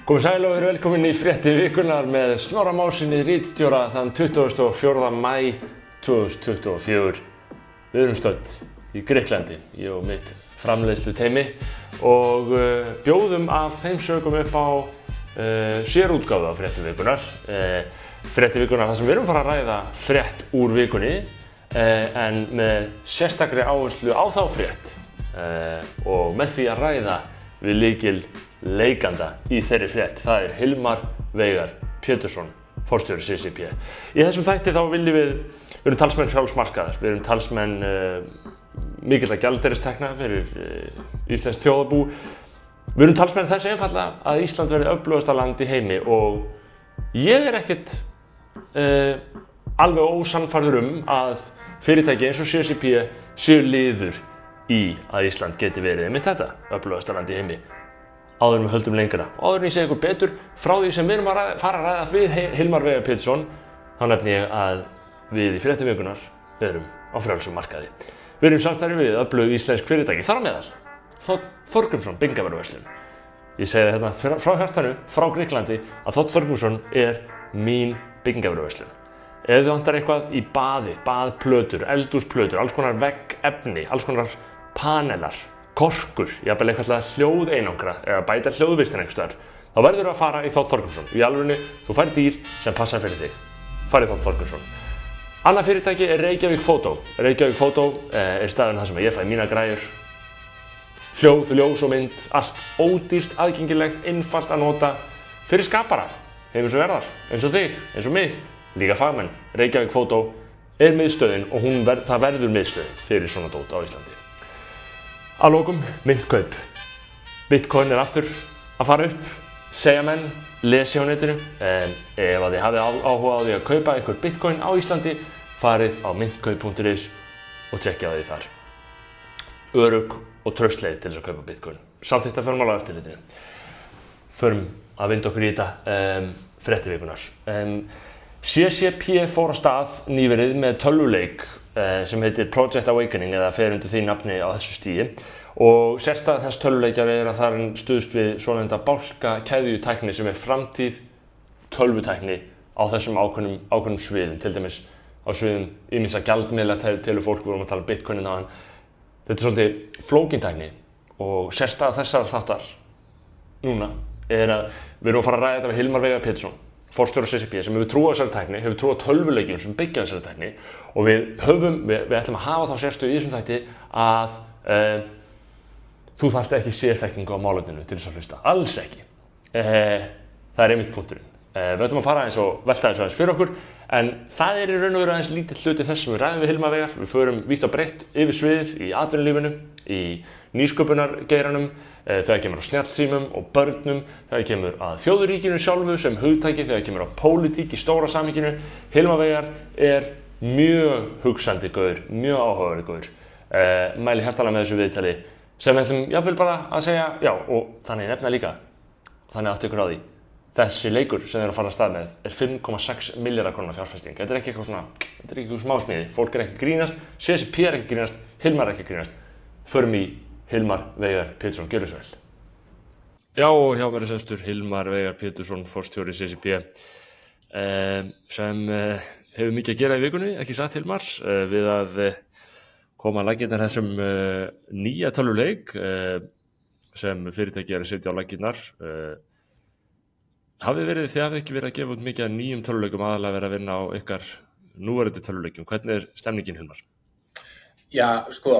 Komið sæl og verið velkomin í fréttir vikunnar með Snorra Másinni ritstjóra þann 24. maí 2024. Við erum stödd í Grikklandi, ég og mitt framleiðsluteymi og bjóðum af þeim sögum upp á sérútgáfu af fréttir vikunnar. Fréttir vikunnar þar sem við erum fara að ræða frétt úr vikunni en með sérstakri áherslu á þá frétt og með því að ræða við lykil leikanda í þeirri frétt. Það er Hilmar Veigar Pétursson, forstjóri CCP. Í þessum þætti þá viljum við erum talsmenn frjáls markaðar, við erum talsmenn mikilla gjaldeyristekna fyrir íslenskt þjóðarbú. Við erum talsmenn þess einfaldlega að Ísland verði öflugasta land í heimi og ég er ekkert alveg ósannfærður að fyrirtæki eins og CCP séu liður í að Ísland geti verið einmitt þetta, öflugasta land í heimi. Áður en við höldum lengra. Áður en ég segi ykkur betur frá því sem við erum að fara að ræða við Hilmar Veigar Pétursson, þá nefni ég að við í fréttum vikunnar erum á frjálsum markaði. Við erum í samstarfi við öflug íslensk fyrirtæki, þar á meðal Þ. Þorgrímsson byggingavöruverslun. Ég segi þetta frá hjartanu, frá Grikklandi, að Þ. Þorgrímsson er mín byggingavöruverslun. Ef þið vantar eitthvað í baði, baðplötur, eldhúsplötur, alls konar veggefni, alls konar panelar, korkur, jafnvel eitthvað hljóðeinangra eða bæta hljóðvistin einhvers staðar, þá verður að fara í Þ. Þorgrímsson. Í alvörunni, þú færð dýr sem passar fyrir þig. Farið Þ. Þorgrímsson. Annað fyrirtæki er Reykjavík Photo. Reykjavík Photo er staðurinn þar sem ég fæ mína græjur. Hljóð, ljós og mynd, allt ódýrt, aðgengilegt, einfalt að nota fyrir skapara, eins og verðar, eins og þig, eins og mig, líka fagmenn. Reykjavík Photo er miðstöðin og það verður miðstöðin fyrir svona dót á Íslandi. Að lokum, myntkaup. Bitcoin er aftur að fara upp, segja menn, lesi á netinu. Ef að þið hafið áhuga á því að kaupa eitthvað Bitcoin á Íslandi, farið á myntkaup.is og tjekkja á því þar. Örugg og traust leið til þess að kaupa Bitcoin. Samþykkt af fjármálaeftirlitinu. Förum að vinda okkur í þetta fréttir vikunar. CCP fór á stað nýverið með tölvuleik sem heitir Project Awakening eða fer undir því nafni á þessu stigi og sérstæða þess tölvuleikjar er að það er stuðst við svonefnda bálkakeðjutækni sem er framtíð tölvutækni á þessum ákveðnum sviðum, til dæmis á sviðum ýmissa gjaldmiðla telur fólk, við vorum að tala um Bitcoinin áðan. Þetta er svolítið flókin tækni og sérstæða þessar þáttar núna er að við erum að fara að ræða þetta við Hilmar Veigar Pétursson, forstjóri CCP, sem hefur trú á þessari tækni, hefur trú á tölvuleikjum sem byggja þessari tækni og við ætlum að hafa þá sérstöðu í þessum þætti að þú þarft ekki sérþekkingu á málefninu til þess að hlusta. Alls ekki. Það er einmitt punkturinn. Við ætlum að fara eins og velta þessu aðeins fyrir okkur, en það er í raun og veru aðeins lítill hluti þess sem við ræðum við Hilmar Veigar. Við förum vítt og breitt yfir sviðið í atvinnulífinu, í nýsköpunargeiranum, þegar kemur á snjallsímum og börnum, þegar kemur að þjóðríkinu sjálfu sem hugtæki, þegar kemur á pólitík í stóra samhenginu. Hilmar Veigar er mjög hugsandi gaur, mjög áhugaverður gaur. Mæli hjartanlega með þessu viðtali sem við ætlum jafnvel bara að segja já og þannig nefna líka, þannig áttu ykkur á því. Þessi leikur sem þeir eru að fara af stað með er 5,6 milljarða króna fjárfesting. Þetta er ekki eitthvað smásmíði. Fólk er ekki að grínast, CCP er ekki að grínast, Hilmar er ekki að grínast. Förum í Hilmar Veigar Pétursson, gjörðu svo vel. Já, og hjá mér er sestur Hilmar Veigar Pétursson, forstjóri CCP, sem hefur mikið að gera í vikunni, ekki satt Hilmar, við að koma að laggirnar þessum nýja tölvuleik sem fyrirtæki er að setja á laggirnar. Þið hafið ekki verið að gefa út mikið af nýjum tölvuleikum, aðalega verið að vinna á ykkar núverandi tölvuleikum. Hvernig er stemningin, Hilmar? Já, sko,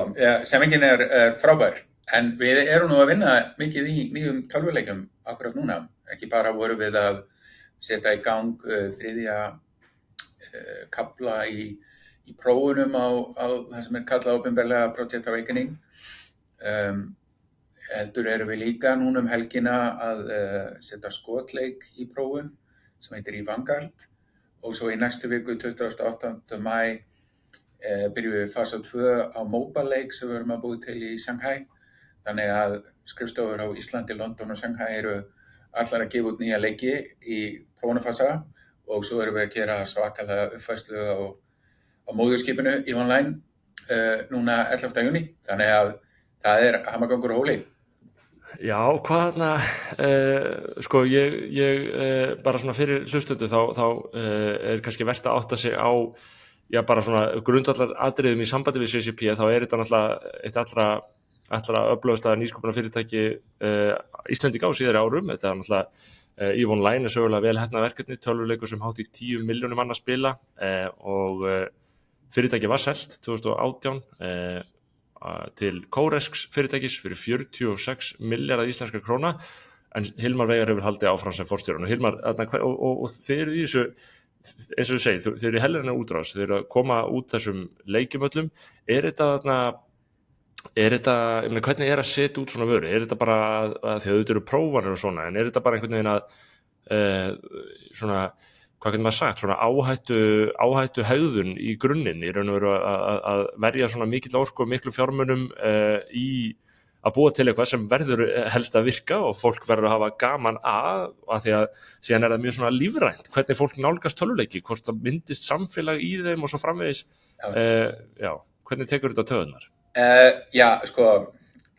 stemningin er frábær, en við erum nú að vinna mikið í nýjum tölvuleikum akkurat núna. Ekki bara vorum við að setja í gang þriðja kafla í prófunum á það sem er kallað opinberlega Project Awakening. Heldur erum við líka núna helgina að setja skotleik í prófun sem heitir í Vanguard og svo í næstu viku 28. maí byrjum við fasa 2 á mobile leik sem við erum að búið til í Shanghai. Þannig að skrifstofur á Íslandi, London og Shanghai eru allar að gefa út nýja leiki í prófunarfasa og svo erum við að gera svakalega uppfærslu á móðurskipinu í online núna 11. júní. Þannig að það er hamagangur og hóli. Já, hvað þarna, sko ég bara svona fyrir hlustundu þá kannski vert að átta sig á, já bara svona grundvallar atriðum í sambandi við CCP, þá þetta náttúrulega eitt allra öflugasta nýsköpunarfyrirtæki Íslendinga á síðari árum. Þetta náttúrulega EVE Online sögulega vel heppnað verkefni, tölvuleikur sem hátt í 10 milljónir manna spila og fyrirtæki var selt 2018 til Kóresks fyrirtækis fyrir 46 milljarða íslenskra króna, en Hilmar Veigar hefur haldið áfram sem forstjóri. Og Hilmar, og þið eru í þessu, eins og þú segir, þið eru í hellinna útrás, þið eru að koma út þessum leikjum öllum. Ég meina, hvernig að setja út svona vöru? Þetta bara að því að þetta eru prófanir og svona, en þetta bara einhvern veginn að svona, hvað getur maður sagt, svona áhættu hegðun í grunninn, í raun og veru að verja svona mikill orku og miklu fjármunum í að búa til eitthvað sem verður helst að virka og fólk verður að hafa gaman af því að síðan það mjög svona lífrænt, hvernig fólk nálgast tölvuleiki, hvort það myndist samfélag í þeim og svo framvegis. Já, hvernig tekur þetta töðunar? Já, sko,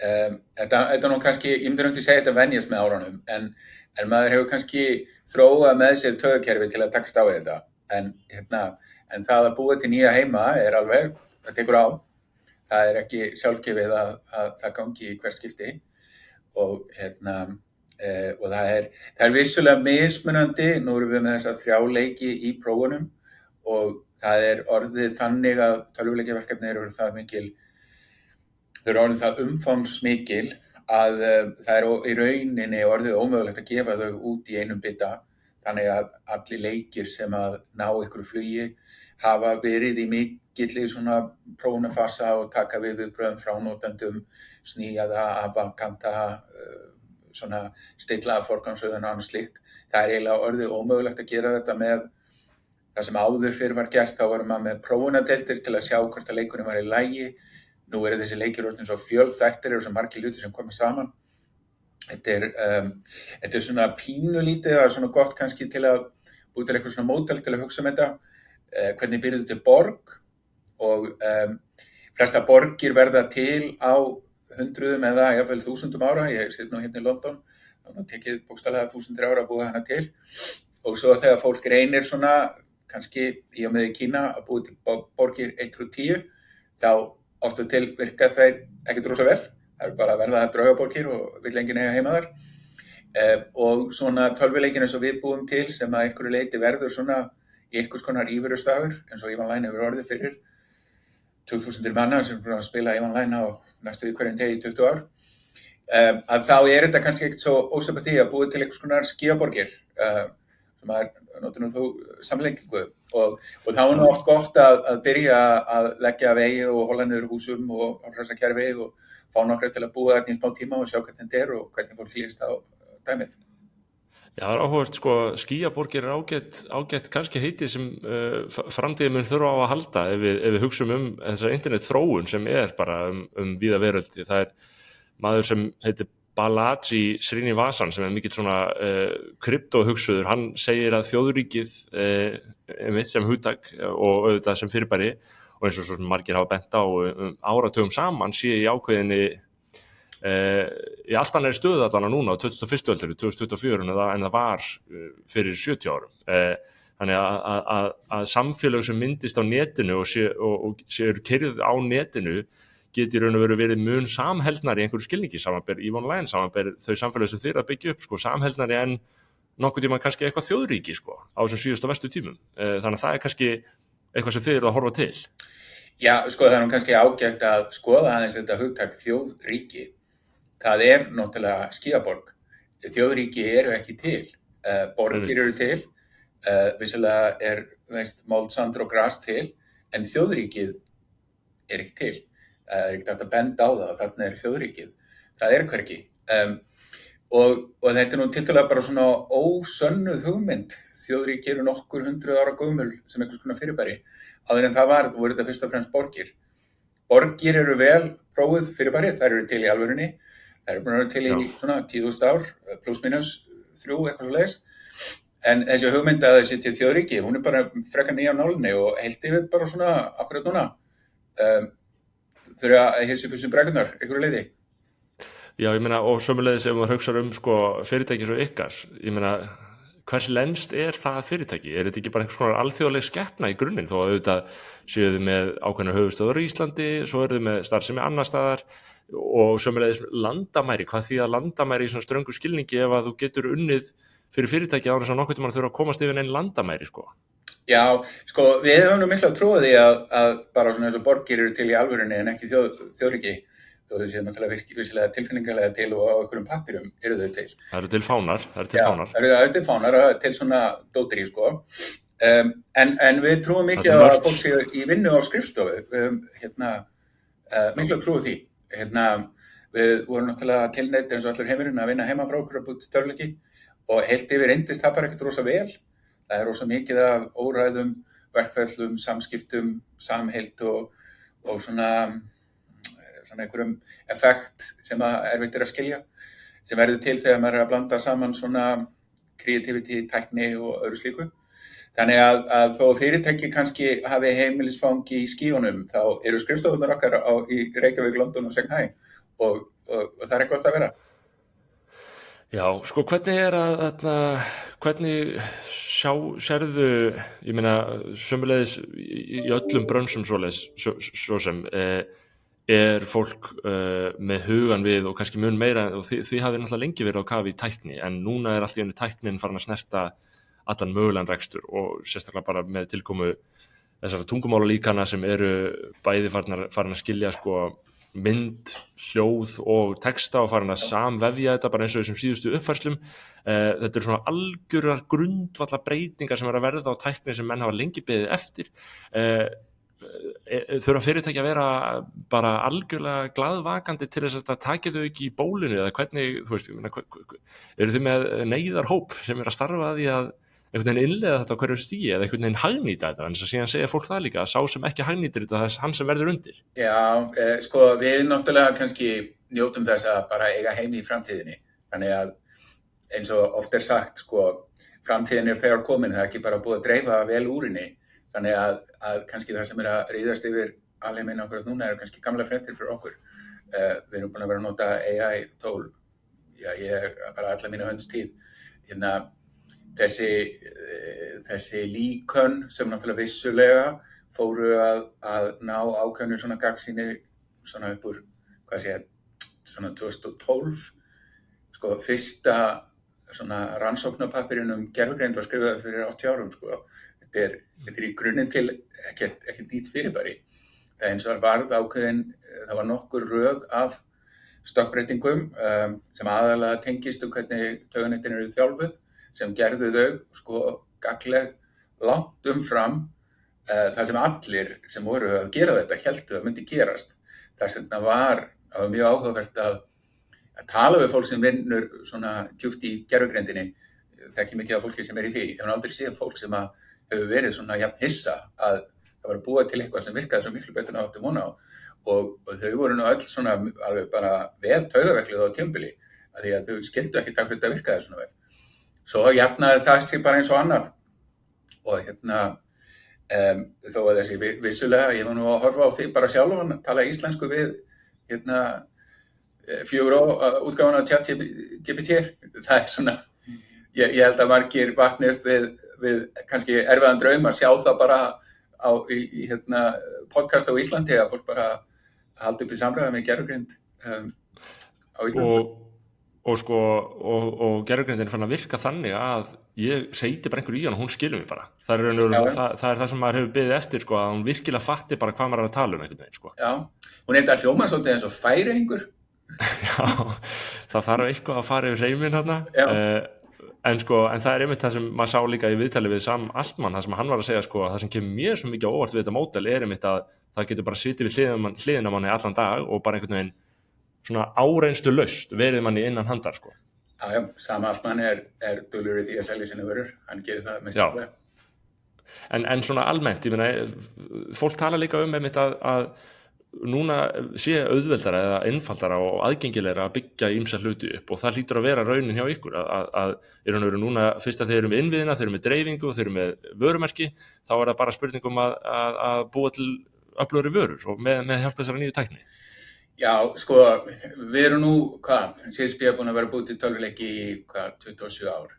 þetta nú kannski, ég myndi ekki segja þetta venjast með árunum, en maður hefur kannski þróað með sér taugakerfi til að takast á þetta, en það að búa til nýja heima alveg, það tekur á, það ekki sjálfgefið að það gangi í hvert skipti og það vissulega mismunandi. Nú erum við með þessa 3 leiki í prófunum og það orðið þannig að tölvuleikjaverkefni eru það mikil, þau eru orðið það umfangsmikil að það í rauninni orðið ómögulegt að gefa þau út í einum bita, þannig að allir leikir sem að ná ykkur flugi hafa verið í mikilli svona prófunarfasa og taka við viðbrögðum frá notendum, sníða, afkanta, svona stilla forgangsröðun og annað slíkt. Það eiginlega orðið ómögulegt að gera þetta með það sem áður fyrir var gert. Þá varum maður með prófunardeildir til að sjá hvort að leikurinn var í lagi. Nú eru þessi leikir orðin svo fjölþættir, eru svo margir hlutir sem koma saman. Þetta svona pínulítið, það svona gott kannski til að búið til eitthvað svona módel til að hugsa þetta. Hvernig byrjuðu til borg og flesta borgir verða til á hundruðum eða jafnvel þúsundum ára. Ég sitt nú hérna í London, það tekið bókstaflega 1000 ára að búa hana til. Og svo þegar fólk reynir svona, kannski í og með í Kína, að búið til borgir 1-10, þá oft og til virka þær ekkert rosa vel. Það bara að verða draugaborgir og vill enginn eiga heima þar. Og svona tölvuleikin eins og við búum til sem að einhverju leyti verður svona í einhvers konar íverustaður, eins og EVE Online hefur orðið fyrir 2000 manna sem búin að spila EVE Online á næstu í hverjum degi í 20 ár. Að þá þetta kannski ekkert svo ósöpa því að búið til einhvers konar skíaborgir sem notar nú þú samlengingu og þá nú oft gott að byrja að leggja vegi og hola niður húsum og hálfræsakerfi og fá nokkra til að búa þetta í smá tíma og sjá hvernig þetta og hvernig fólk hlýst á dæmið. Já, það áhugavert, sko, skýjaborgir ágætt kannski heiti sem framtíðin mun þurfa á að halda ef við hugsum þessa internetþróun sem bara víða veröld. Það maður sem heitir Balaji Srinivasan sem mikill svona kryptóhugsuður, hann segir að þjóðríkið sem hugtak og auðvitað sem fyrirbæri og eins og svo sem margir hafa bent á áratugum saman sé í ákveðinni í allt annarri stöðu allan núna á 21. öldinni, 2024 en það var fyrir 70 árum. Þannig að samfélög sem myndist á netinu og séu keyrð á netinu geti raun og veru verið mun samheldnari í einhverju skilningi, samanber EVE Online, samanber þau samfélög sem þeir að byggja upp, sko, samheldnari en nokkuð tíma kannski eitthvað þjóðríki, sko, á þessum síðustu og verstu tímum. Þannig að það kannski eitthvað sem þeir eru að horfa til. Já, sko, það nú kannski ágætt að skoða aðeins þetta hugtak þjóðríki. Það náttúrulega skíaborg. Þjóðríki eru ekki til. Borgir eru til. Vissulega mold, sandur og gras til, en þjóðríkið ekki til. Ekki hægt að benda á það, þarna þjóðríkið. Það hvergi. Og þetta nú tiltölulega bara svona ósönnuð hugmynd. Þjóðríki eru nokkur 100 ára gömul sem einhvers konar fyrirbæri. Áður en það voru þetta fyrst og fremst borgir. Borgir eru vel prófuð fyrirbæri, þær eru til í alvörunni. Þær eru búin að vera til í svona 10.000 ár, pluss mínus 3, eitthvað svo leiðis. En þessi hugmynd að þessi til þjóðríki, hún bara frekar nýja á nálinni og heilt yfir bara svona akkurat núna. Þurfa að hirsa upp þessum brekkurnar, einhverju leiði? Já, ég meina, og sömuleiðis ef maður hugsar sko fyrirtæki svo ykkar, ég meina, hvers lenst það fyrirtæki? Þetta ekki bara einhvers konar alþjóðleg skepna í grunninn, þó að auðvitað séu þið með ákveðnar höfuðstöðvar í Íslandi, svo eru þið með starfsemi annars staðar og sömuleiðis landamæri, hvað því að landamæri í svona ströngu skilningi ef að þú getur unnið fyrir fyrirtæki án þess að nokkuð tímann þurfa að komast yfir neinn landamæri, sko. Já, sko, við höfum nú miklu að trúa því að bara svona eins og borgir eru til í alvörunni en ekki þjóðríki, þó þau séu náttúrulega virkilega tilfinningalega til og á einhverjum pappírum eru þau til. Það eru til fánar, það eru til fánar, til svona dóttir í, sko. En við trúum mikið að fólk séu í vinnu á skrifstofu, miklu að trúa því. Við vorum náttúrulega tilneydd eins og allur heimurinn að vinna heima frá okkur að búið til töluleiki og heilt yfir reyndist það bara ekkert rosa vel. Það rosa mikið af óræðum, verkferlum, samskiptum, samheild og svona einhverjum effekt sem erfitt að skilja, sem verður til þegar maður að blanda saman svona creativity, tækni og öðru slíku. Þannig að þó fyrirtæki kannski hafi heimilisfangi í skíunum, þá eru skrifstofunar okkar í Reykjavík, London og Shanghai og það gott að vera. Já, sko hvernig sérðu, ég meina, sömuleiðis í öllum brönsum svo sem fólk með hugan við og kannski mun meira, og þið hafið náttúrulega lengi verið á kafi í tækni, en núna allt í einu tæknin farin að snerta allan mögulegan rekstur og sérstaklega bara með tilkomu þessara tungumálalíkana sem eru bæði farin að skilja sko mynd, hljóð og texta og farin að samvefja þetta bara eins og þessum síðustu uppfærslum. Þetta svona algjörar grundvalla breytingar sem að verða á tækni sem menn hafa lengi beðið eftir. Þurfa fyrirtæki að vera bara algjörlega glaðvakandi til þess að það taki þau ekki í bólinu eða hvernig, þú veist, eru þið með neyðarhóp sem að starfa að því að einhvern veginn innleiða þetta á hverju stíi eða einhvern veginn hagnýta þetta, en þess að síðan segja fólk það líka að sá sem ekki hagnýtir þetta, það hann sem verður undir. Já, sko við náttúrulega kannski njótum þess að bara eiga heimi í framtíðinni, þannig að eins og oft sagt, sko, framtíðin þegar komin, það ekki bara búið að dreifa vel úr henni, þannig að kannski það sem að ríðast yfir alheiminn okkur núna kannski gamla fréttir fyrir okkur. Við erum búin að vera að nota AI tól, já, ég bara alla mína hönstíð, þessi líkön sem náttúrulega vissulega fóru að ná ákveðnu svona gagnsýni svona upp úr, svona 2012, sko, fyrsta svona rannsóknarpappirinn gervigreind var skrifað fyrir 80 árum, sko. Þetta í grunninn til ekki dýrt fyrirbæri. Það eins og varð ákveðin, það var nokkur röð af stökkbreytingum sem aðalega tengist hvernig tauganettin eru þjálfuð, sem gerðu þau sko gagnleg langt umfram það sem allir sem voru að gera þetta héldu að myndi gerast. Þess vegna var mjög áhugavert að tala við fólk sem vinnur svona djúpt í gervigreindinni, þekki mikið af fólki sem í því. Ég hef aldrei séð fólk sem hefur verið svona jafn hissa að það var að búa til eitthvað sem virkaði svo miklu betur en áttu von á og þau voru nú öll svona alveg bara vel taugaveiklað á tímabili af því að þau skildu ekki takk þetta virkaði svona vel. Svo jafnaði það sig bara eins og annað og þó að þessi vissulega, ég var nú að horfa á því bara sjálfan, tala íslensku við 4 útgáfuna af ChatGPT, það svona, ég held að margir vakni upp við kannski erfiðan draum að sjá það bara í podcast á Íslandi að fólk bara haldi upp í samræði með gervigreind á Íslandi. Og gervigreindin fann að virka þannig að ég seyti bara einhverju í hann og hún skilur mig bara. Það er það sem maður hefur beðið eftir, sko, að hún virkilega fatti bara hvað maður er að tala um einhvern veginn, sko. Já, hún að hljóma svolítið eins og Færeyingur. Já, það þarf eitthvað að fara yfir hreiminn þarna. En það er einmitt það sem maður sá líka í viðtali við Sam Altman, það sem hann var að segja, sko, að það sem kemur mér svo mikið á óvart við þetta módel er einmitt að það getur bara sitið við hliðina manni allan dag og bara einhvern veginn svona áreynslu laust verið manni innan handar, sko. Já, Sam Altman er duglegur í því að selja sína vörur, hann gerir það mest alveg. En svona almennt, ég meina, fólk tala líka einmitt að núna sé auðveldara eða einfaldara og aðgengilegra að byggja ýmsa hluti upp og það hlýtur að vera raunin hjá ykkur að núna fyrst að þeir eru með innviðina, þeir eru með dreifingu, þeir eru með vörumerki, þá er það bara spurningum að búa til öflugri vörur og með hjálp þessara nýju tækni. Já, sko, við erum nú, CSP er búin að vera búið til tölvuleiki í, 27 ár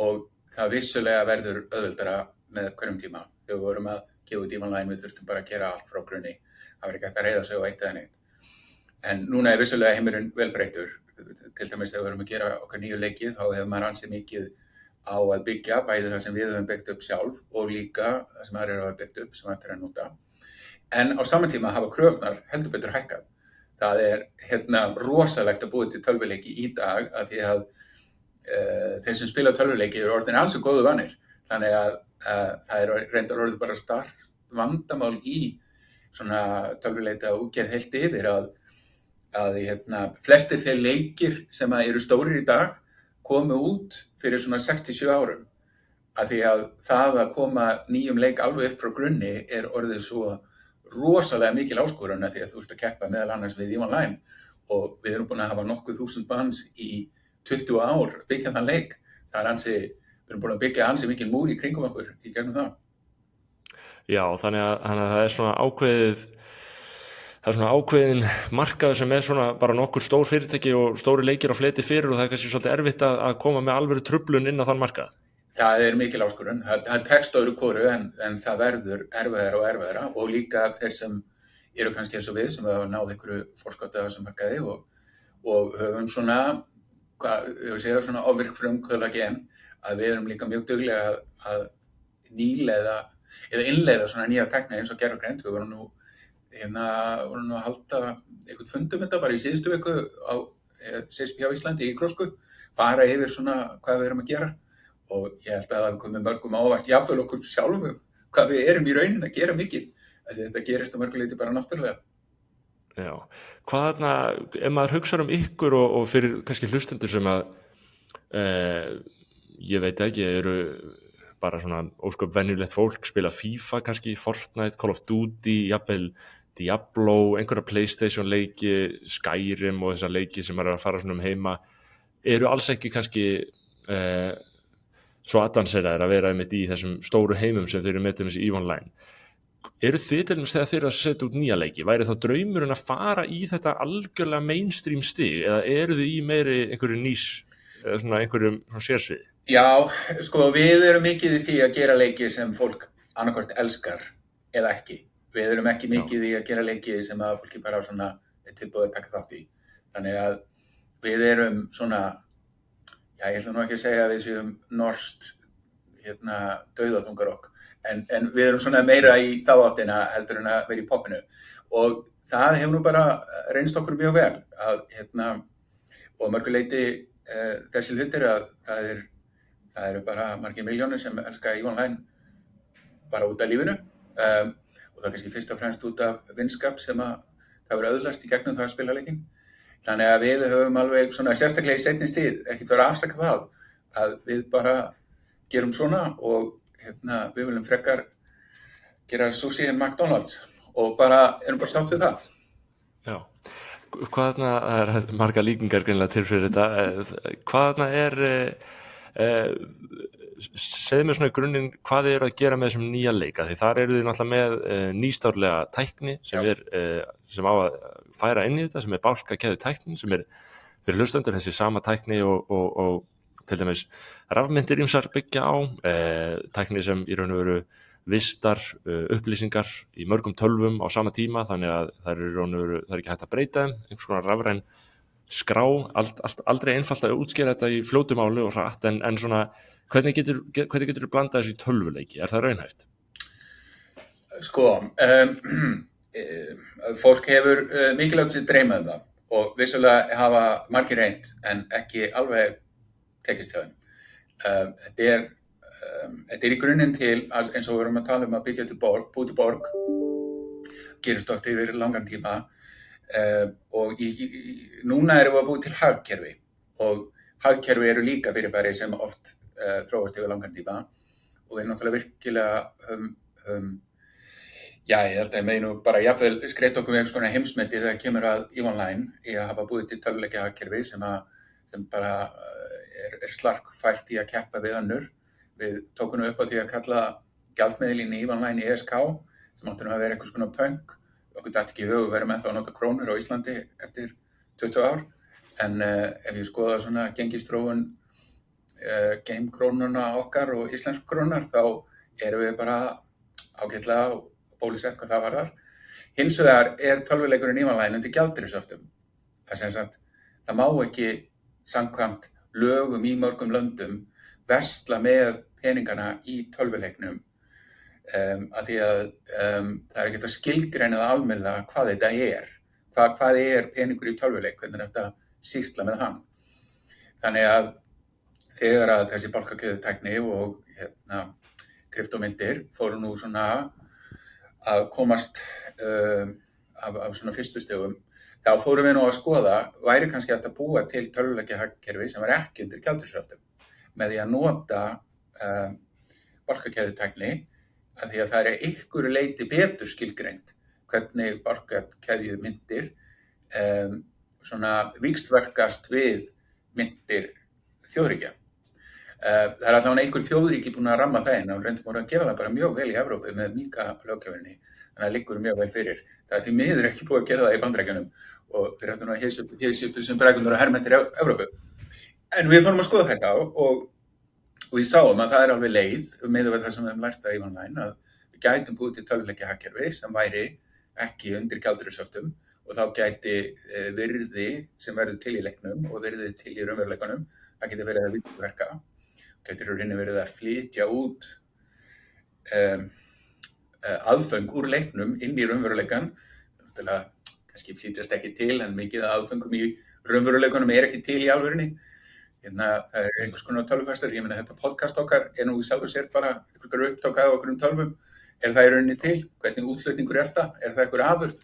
og það vissulega verður auðveldara með hverjum tíma. Þegar við vorum að gefa út online, við þurftum bara að gera allt frá grunni. Það var ekki hægt að reiða sig á eitt eða neitt. En núna er vissulega heimurinn vel breyttur. Til dæmis þegar við vorum að gera okkar nýju leikið, þá hefur maður ansið mikið á að byggja bæði það sem við höfum byggt upp sjálf og líka það sem aðrir hafa byggt upp sem hægt er að nota. En á sama tíma hafa kröfurnar heldur betur hækkað. Það er rosalegt að búið til tölvuleiki í dag af því að þeir sem spila tölvuleiki eru orðin alls og góðu vanir. Þannig að það er reyndar orðið bara start vandamál í svona tölvuleita útgerð heilt yfir að flestir þeir leikir sem eru stórir í dag komu út fyrir svona 67 árum. Af því að það að koma nýjum leik alveg upp frá grunni er orðið svo rosalega mikil áskorun af því að þú ert að keppa meðal annars við online og við erum búin að hafa nokkuð þúsund manns í 20 ár byggja þann leik. Við erum búin að byggja ansi mikil múr í kringum okkur í gegnum það. Já, þannig að það er svona ákveðin markaður sem er svona bara nokkur stór fyrirtæki og stóri leikir á fleti fyrir og það er kannski svolítið erfitt að koma með alvöru truflun inn á þann markað. Það er mikil áskorun. Það tekst öðru hvoru en það verður erfiðara og erfiðara og líka þeir sem eru kannski eins og við sem hafa náð einhverju forskoti á þessum markaði og höfum svona, svona ofvirk frumkvöðla gen að við erum líka mjög duglega að nýleiða eða innleiða svona nýja tækni eins og gervigreind. Við vorum nú að halda einhvern fundum þetta bara í síðustu viku á CSP á Íslandi í Grósku, fara yfir svona hvað við erum að gera og ég held að það komið mörgum ávart, jafnvel okkur sjálfum, hvað við erum í rauninni að gera mikið. Þetta gerist á mörgu leyti bara náttúrulega. Já, hvað ef maður hugsar ykkur og fyrir kannski hlustendur sem að ég veit ekki, eru bara svona ósköp venjulegt fólk, spila FIFA kannski, Fortnite, Call of Duty, jafnvel Diablo, einhverja PlayStation leiki, Skyrim og þessar leiki sem að fara svona heima, eru alls ekki kannski svo advanceraðir að vera einmitt í þessum stóru heimum sem þeir eru með til þessi EVE Online. Eru þið til dæmis þegar þeir eru að setja út nýja leiki, væri þá draumurinn að fara í þetta algjörlega mainstream stig eða eru þið í meiri einhverju nýs eða svona einhverjum svona sérsviði? Já, sko, við erum mikið í því að gera leiki sem fólk annarkvort elskar eða ekki. Við erum ekki mikið í að gera leiki sem að fólki bara svona er tilbúið að taka þátt í. Þannig að við erum svona, já, ég ætla nú ekki að segja að við séum norskt dauðaþungarokk, en við erum svona meira í þá áttina heldur en að vera í poppinu. Og það hefur nú bara reynst okkur mjög vel að og mörgu leyti þessi hlutir að það eru bara margir milljónir sem elska EVE Online bara út af lífinu og það er kannski fyrst og fremst út af vinskap sem að það verður öðlast í gegnum það að spila leikinn. Þannig að við höfum alveg svona sérstaklega í seinni tíð ekkert verið að afsaka það að við bara gerum svona og við viljum frekar gera sushi en McDonald's og bara erum bara sátt við það. Já. Hvað er margar líkingar greinilega til fyrir þetta? Hvað segðu mér svona í grunninn hvað þið eru að gera með þessum nýja leika því þar eru þið náttúrulega með nýstárlega tækni sem á að færa inn í þetta sem er bálkakeðju tækni sem er fyrir hlustendur þessi sama tækni og til dæmis rafmyntir ýmsar byggja á tækni sem í raun og veru vistar upplýsingar í mörgum tölvum á sama tíma þannig að það er ekki hægt að breyta þeim, einhvers konar rafræn skrá, aldrei einfalt að útskýra þetta í fljótu máli og hratt en svona hvernig getur blanda þessu í tölvuleiki? Er það raunhæft? Sko, fólk hefur mikilvægt sér dreyma það og vissulega hafa margir reynt en ekki alveg tekist hjá þeim. Þetta er í grunninn til, eins og við erum að tala að byggja búi til borg, gerist oft yfir langan tíma og núna erum við að búi til hagkerfi og hagkerfi eru líka fyrirbæri sem oft þróast yfir langan tíma og við náttúrulega virkilega ég held að meðinu bara jafnvel skreytt okkur við einhvers konar heimsmeti þegar kemur að EVE Online í að hafa búið til tölvuleikja hagkerfi sem bara er slarkfært í að keppa við önnur. Við tókum upp á því að kalla gjaldmiðilinn í EVE Online ESK sem áttu að vera einhvers konar punk okkur datt ekki í hug að vera með þá að nota krónur á Íslandi eftir 20 ár, en ef ég skoða svona gengisþróun geimkrónuna okkar og íslensku krónar, þá erum við bara ágætlega bólusett hvað það varðar. Hins vegar tölvuleikurinn Ívanlæn undir gjaldeyrishöftum. Það sem sagt, það má ekki samkvæmt lögum í mörgum löndum versla með peningana í tölvuleiknum, af því að það er ekkert að skilgreina það almennilega hvað þetta er. Hvað peningur í tölvuleik, hvernig er þetta sýsla með hann. Þannig að þegar að þessi bálkakeðjutækni og kryptómyntir fóru nú svona að komast af svona fyrstu stigum, þá fórum við nú að skoða, væri kannski hægt að búa til tölvuleikjahagkerfi sem var ekki undir gjaldeyrishöftum með því að nota bálkakeðjutækni, af því að það er einhverju leyti betur skilgreint hvernig bálkakeðjumyntir svona víxlverkast við myntir þjóðríkja. Það er allavega einhver þjóðríki búin að ramma það inn og reyndum voru að gera það bara mjög vel í Evrópu með minkaalöggjöfinni, þannig að það liggur mjög vel fyrir. Það er því miður ekki búið að gera það í Bandaríkjunum og þeir ættu nú að hysja upp sem brækundur og hermentir í Evrópu. En við fórum að skoða þetta og við sáum að það er alveg leið miðað við það sem við höfum lært að Ívanlæn, að við gætum búið til tölvuleikjahagkerfi sem væri ekki undir gjaldeyrishöftum og þá gæti virði sem verður til í leiknum og virði til í raunveruleikanum, það geti verið að víxlverka, gæti rauninni verið að flytja út aðföng úr leiknum inn í raunveruleikan. Kannski flytjast ekki til, en mikið aðföngum í raunveruleikanum ekki til í alvörinni. Það er einhvers konar tölvufærslar, ég meina þetta podcast okkar nú í sjálfu sér bara einhverjar upptök af okkur tölvum. Það í rauninni til? Hvernig útflutningur það? Það einhver afurð?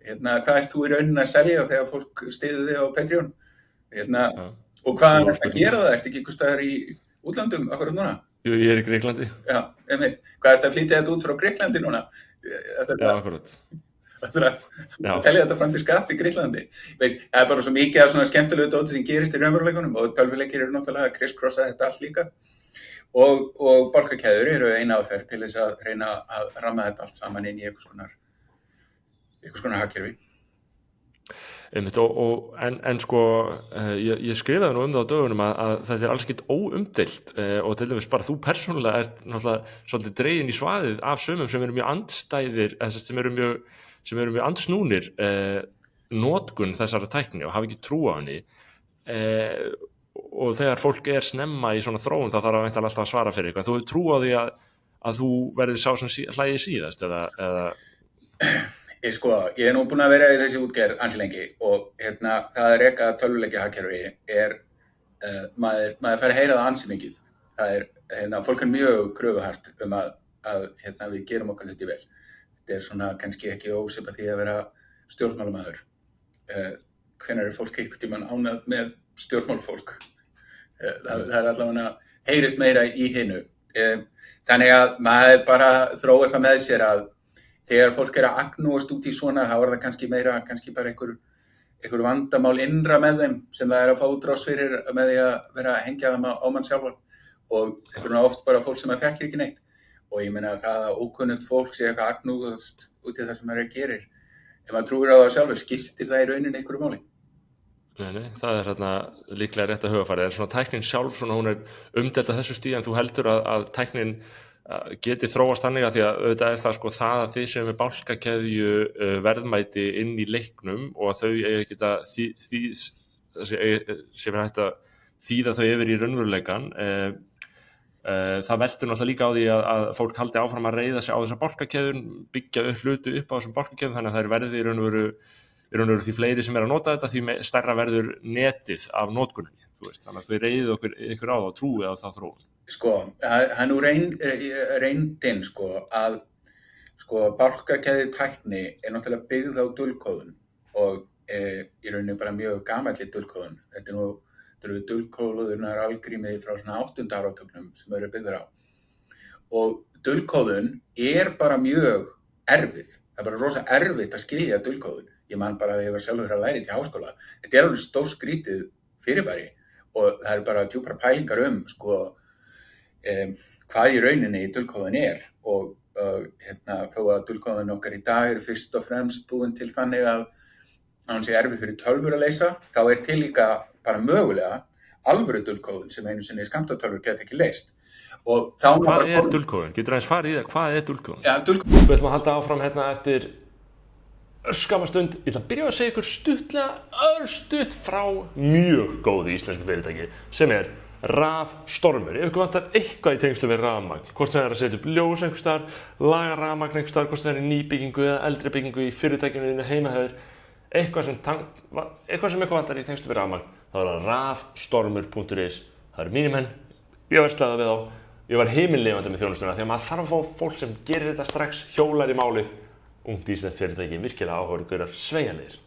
Hvað ert þú í rauninni að selja þegar fólk styður þig á Patreon? Og hvað ertu að gera það? Ertu ekki einhvers staðar í útlandum akkurat núna? Jú, ég í Grikklandi. Já, hvað ertu að flytja þetta út frá Grikklandi núna? Já, akkurat. Það telja þetta fram til skatts í Grikklandi. Það er bara svo mikið af svona skemmtilegu dóti sem gerist í raunveruleikunum og tölvuleikir eru náttúrulega að crisscrossa þetta allt líka. Og bálkakeðjur eru eina aðferð til þess að reyna að ramma þetta allt saman inn í einhvers konar hagkerfi. En sko, ég skrifaði nú það á dögunum að þetta alls ekkert óumdeilt og til dæmis bara þú persónulega ert náttúrulega svolítið dregin í svaðið af sumum sem eru mjög andstæðir, sem eru mjög andsnúnir notkun þessara tækni og hafa ekki trú á henni og þegar fólk snemma í svona þróun þá þarf væntanlega alltaf að svara fyrir eitthvað. Þú hefur trú á því að þú verður sá sem hlægi síðast eða... Ég nú búin að vera í þessi útgerð ansi lengi og það að reka tölvuleikjahagkerfi maður fær að heyra það ansi mikið. Það fólk mjög kröfuhart að við gerum okkar hluti vel. Þetta svona kannski ekki ósvipað því að vera stjórnmálamaður. Hvenær fólk einhvern tímann ánægð með stjórnmálfólk? Það allavega heyrist meira í hinu. Þannig að maður bara þróir það með sér að þegar fólk að agnúast út í svona, þá það kannski meira, bara einhver vandamál innra með þeim sem það að fá útrás fyrir með því að vera að hengja þeim á mann sjálfan og oft bara fólk sem þekkir ekki neitt. Og ég meina að það að ókunnugt fólk sé eitthvað agnúast út í það sem maður gerir. Ef maður trúir á það sjálfur, skiptir það í rauninni einhverju máli? Nei, það þarna líklega rétt að hugafæri. Svona tæknin sjálf, hún umdeild að þessu stíð, en þú heldur að tæknin geti þróast þannig að því að auðvitað það sko það að þið sem bálkakeðju verðmæti inn í leiknum og að þau geta sem hægt að þýða þau yfir í raunveruleikan. Það veldur náttúrulega líka á því að fólk haldi áfram að reiða sig á þessar bálkakeðjur, byggja hluti upp á þessum bálkakeðjum, þannig að þær verði í raunveru því fleiri sem að nota þetta, því stærra verður netið af notkuninni, þannig að þau reiðið ykkur á það og trúið á það þróun. Hann nú reyndin að bálkakeðjutækni náttúrulega byggð á dulkóðun og í rauninni bara mjög gamalli dulkóðun. Þetta eru dulkóðunar algrímið frá svona 8. áratugnum sem eru byggður á. Og dulkóðun bara mjög erfið. Það er bara rosa erfitt að skilja dulkóðun. Ég man bara að ég var sjálfur að læra þetta í háskóla. Þetta alveg stórskrítið fyrirbæri og það bara djúpar pælingar hvað í rauninni dulkóðun og þó að dulkóðun okkar í dag fyrst og fremst búin til þannig að hann sé erfið fyrir tölvur að leysa, þá til líka bara mögulega alvöru dulkóðun sem einu sinni skammtatölvur geta ekki leyst. Og þá Hvað dulkóðun? Getur aðeins farið í það? Hvað dulkóðun? Ja, dulkóðun. Við ætlum að halda áfram eftir skamma stund. Ég ætla að byrja að segja ykkur örstutt frá mjög góðu íslensku fyrirtæki sem Rafstormur. Ef ykkur vantar eitthvað í tengslu við rafmagn, hvort sem að setja upp ljós einhvers staðar, laga rafmagn einhvers staðar, hvort sem í nýbyggingu eða eldri byggingu í fyrirtækinu þínu heimahöður, eitthvað sem ykkur vantar í tengslu við rafmagn, þá það rafstormur.is. Það mínir menn, ég verslaði við á, ég var himinlifandi með þjónustuna því að maður þarf að fá fólk sem gerir þetta strax, hjólar í málið, ungt íslenskt fyrirtæki, virkilega áhugaverðir, sveigjanlegir.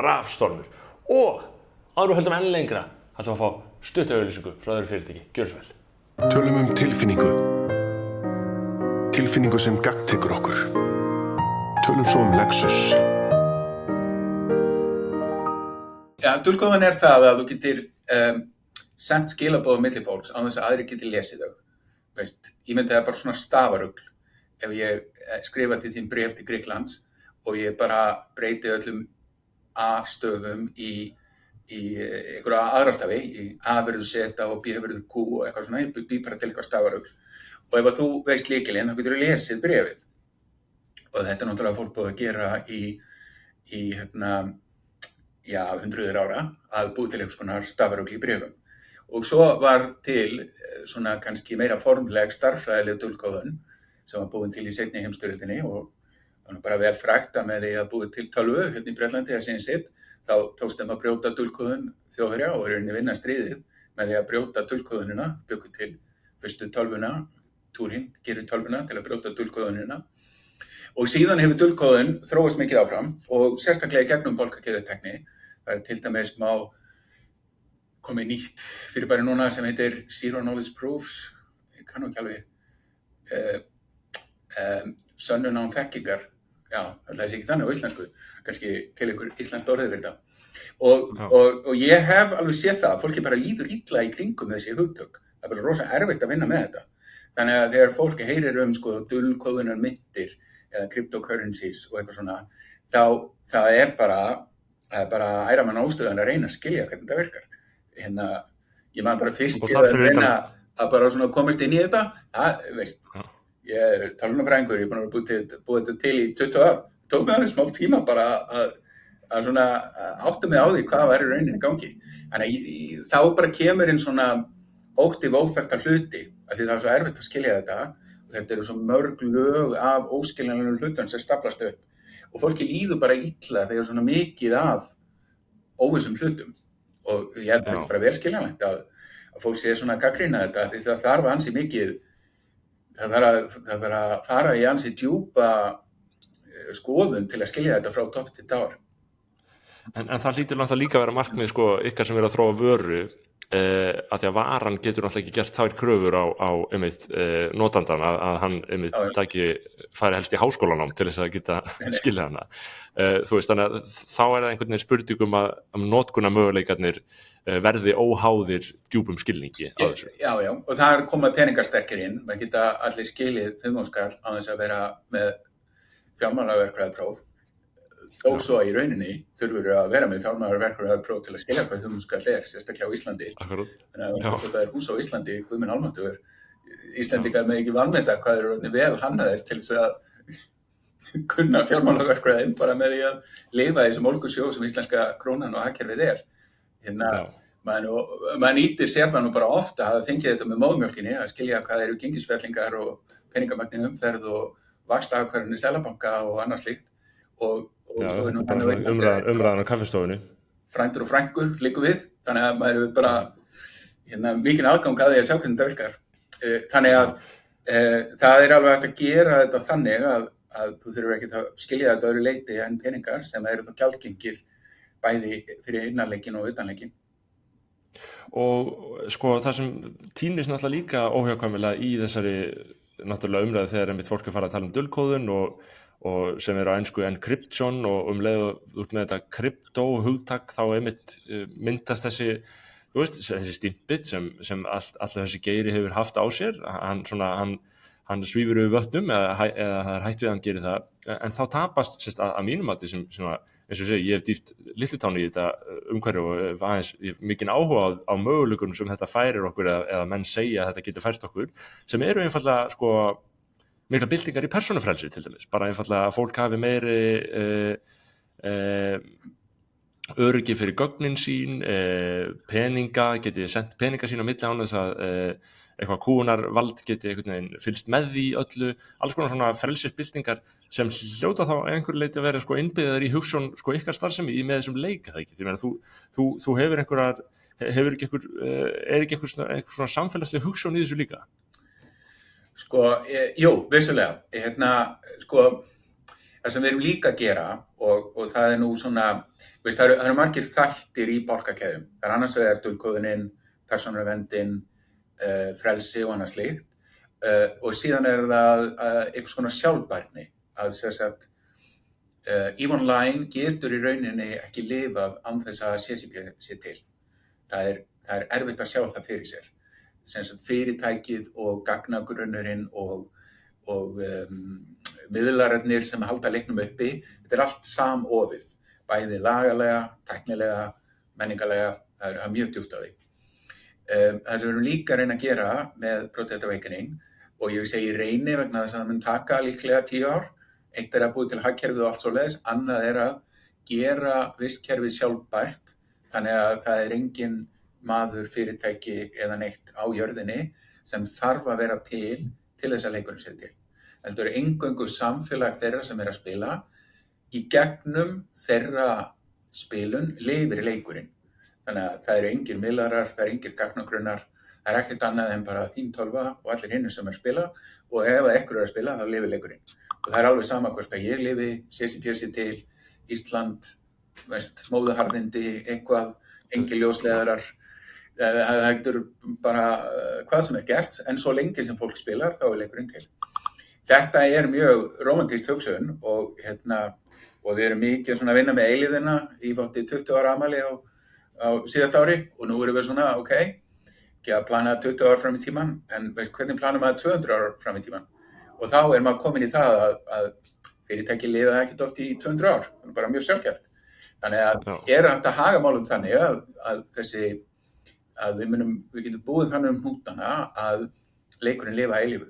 Rafstormur. Og áður höldum enn lengra, ætlum að fá stutta auglýsingu frá öðru fyrirtæki. Gjörðu svo vel. Tölum tilfinningu. Tilfinningu sem gagntekur okkur. Tölum svo Lexus. Ja, dulkóðun það að þú getur sent skilaboð á milli fólks án þess að aðrir geti lesið þau. Ég myndi það bara svona stafarugl ef ég skrifa til þín bréf til Grikklands og ég bara breyti öllum A-stöfum í einhverja aðra stafi, í A verður Z og B verður Q og eitthvað svona, ég bý bara til eitthvað stafarugl. Og ef að þú veist lykilinn, þá getur þú lesið bréfið. Og þetta náttúrulega fólk búið að gera í hundruðir ára að búið til einhvers konar stafarugl í bréfum. Og svo var til svona kannski meira formleg stærðfræðileg dulkóðun sem var búin til í seinni heimsstyrjöldinni og það bara vel frægt að með því að búið til tölvu hérna í Bretlandi að sín sitt, þá tókst þeim að brjóta dulkóðun Þjóðverja og rauninni vinna stríðið með því að brjóta dulkóðunina, byggu til fyrstu tölvuna, Turing gerir tölvuna til að brjóta dulkóðunina. Og síðan hefur dulkóðun þróast mikið áfram og sérstaklega í gegnum bálkakeðjutækni. Það til dæmis komið nýtt fyrirbæri núna sem heitir Zero Knowledge Proofs, ég kann ekki alveg, sönnun án þekkingar, það ekki þannig á íslensku, kannski til ykkur íslenskt orðið fyrir þetta. Og ég hef alveg séð það að fólki bara líður illa í kringum þessi hugtök, það bara rosa erfitt að vinna með þetta. Þannig að þegar fólki heyrir dulkóðunar myntir eða cryptocurrencies og eitthvað svona, þá það bara æra mann ástöðan að reyna að skilja hvernig þetta virkar. Ég maður bara fyrst ég að reyna að bara svona komast inn í þetta, ég tölvunarfræðingur, ég búin að búið þetta til í 20 ár, tók mig alveg smá tíma bara að svona átta mig á því hvað var í rauninni gangi. Þannig þá bara kemur inn svona ótti við óþekkta hluti, af því það svo erfitt að skilja þetta og þetta eru svo mörg lög af óskiljanlegum hlutum sem staplast upp og fólki líður bara illa þegar svona mikið af óvissum hlutum. Og ég held bara vel skiljanlegt að fólk sé svona að gagnrýna þetta því það þarf ansi mikið, það þarf að fara í ansi djúpa skoðun til að skilja þetta frá topp til tár. En það hlýtur náttúrulega líka að vera markmið ykkar sem að þróa vöru að því að varan getur náttúrulega ekki gert þær kröfur á notandan að hann fari helst í háskólanám til þess að geta skilja hana. Þú veist, þannig að þá það einhvern veginn spurningum að notkunarmöguleikarnir verði óháðir djúpum skilningi á þessu. Já, og það komað peningasterkir inn, maður geta allir skilið 5 skall á þess að vera með fjármálaverkfræðipróf. Þó svo í rauninni þurfur að vera með fjármálaverkfræðipróf til að skilja hvað 5 skall sérstaklega á Íslandi. Akkurat. Þannig að það hús á Íslandi, Guð minn almáttugur, Íslendingar með ekki vanmeta hvað eru orðnir vel hannaðir til þess að kunna fjármálaverkfræðin bara með því að lifa í þessum ólgusjó sem íslenska krónan og hagkerfið maður nýtir sér það nú bara ofta að fengið þetta með móðmjólkinni að skilja hvað eru gengisfellingar og peningamagnin umferð og vaxtahagkvæmni Seðlabanka og annað slíkt og umræðan á kaffistofunni. Frændur og frængur liggur við, þannig að maður er bara mikinn aðgang að því að sjá hvernig þetta virkar. Þannig að það alveg hægt að gera þetta þannig að þú þurfur ekki að skilja þetta öðru leyti en peningar sem eru þá gjaldgengir bæði fyrir innanleikin og utanleikin. Og það sem týnist náttúrulega líka óhjákvæmilega í þessari náttúrulega umræðu þegar einmitt fólk fara að tala dulkóðun og sem á ensku encryption og leið út með þetta kryptóhugtak þá einmitt myndast þessi stimpill sem alltaf þessi geiri hefur haft á sér. Hann hann svífur yfir vötnum eða það hætt við hann gerir það, en þá tapast að mínum mati sem svona, eins og segi, ég hef dýft Litlutáni í þetta umhverfi og aðeins ég hef mikinn áhuga á möguleikunum sem þetta færir okkur eða menn segja að þetta getur fært okkur, sem eru einfaldlega sko mikla byltingar í persónufrelsi til dæmis, bara einfaldlega að fólk hafi meiri öryggi fyrir gögnin sín, peninga, geti sendt peninga sín á milli án þess að eitthvað kúgunarvald geti einhvern veginn fylgst með því öllu, alls konar svona frelsisbyltingar sem hljóta þá einhverju leiti að vera sko innbyggðar í hugsjón sko ykkar starfsemi með þessum leik, það ekki? Því meina þú hefur ekki einhver svona samfélagsleg hugsjón í þessu líka? Sko, jú, vissulega, sko, það sem við erum líka að gera og það nú svona, veist, það eru margir þættir í bálkakeðjum. Það annars vegar dulkóðunin, persónuverndin, frelsi og annað slíkt, og síðan það einhvers konar sjálfbærni að þess að EVE Online getur í rauninni ekki lifað án þess að CCP sé til. Það er erfitt að sjá það fyrir sér. Sem sagt fyrirtækið og gagnagrunnurinn og miðlararnir sem halda leiknum uppi, þetta er allt samofið, bæði lagalega, tæknilega, menningarlega, það er mjög djúpt á því. Það sem við erum líka að reyna að gera með Protect Awakening, og ég segi reyni vegna þess að það mun taka líklega 10 ár, eitt að búið til hagkerfið og allt svoleiðis, annað að gera vistkerfið sjálfbært, þannig að það er engin maður, fyrirtæki eða neitt á jörðinni sem þarf að vera til þess að leikurinn sé til. Þetta eru eingöngu samfélag þeirra sem að spila, í gegnum þeirra spilun lifir leikurinn. Þannig að það eru engir miðlarar, það eru engir gagnagrunnar, það er ekkert annað en bara þín tölva og allir hinnir sem að spila, og ef einhver að spila þá lifir leikurinn. Og það er alveg sama hvort að ég lifi, CCP til, Ísland, móðuharðindi, eitthvað, engir ljósleiðarar, það getur bara hvað sem er gert, en svo lengi sem fólk spilar þá er leikurinn til. Þetta er mjög rómantískt hugsun og við erum mikið svona að vinna með eilíðina í 20 ára afmæli á síðasta ári, og nú erum við svona, ekki að plana 20 ár fram í tíman, en hvernig planum maður 200 ár fram í tíman? Og þá er maður komin í það að fyrirtæki lifa ekkert oft í 200 ár, það er bara mjög sjálfgeft. Þannig að hægt að haga málum þannig að við getum búið þannig hnútana að leikurinn lifa eilífu.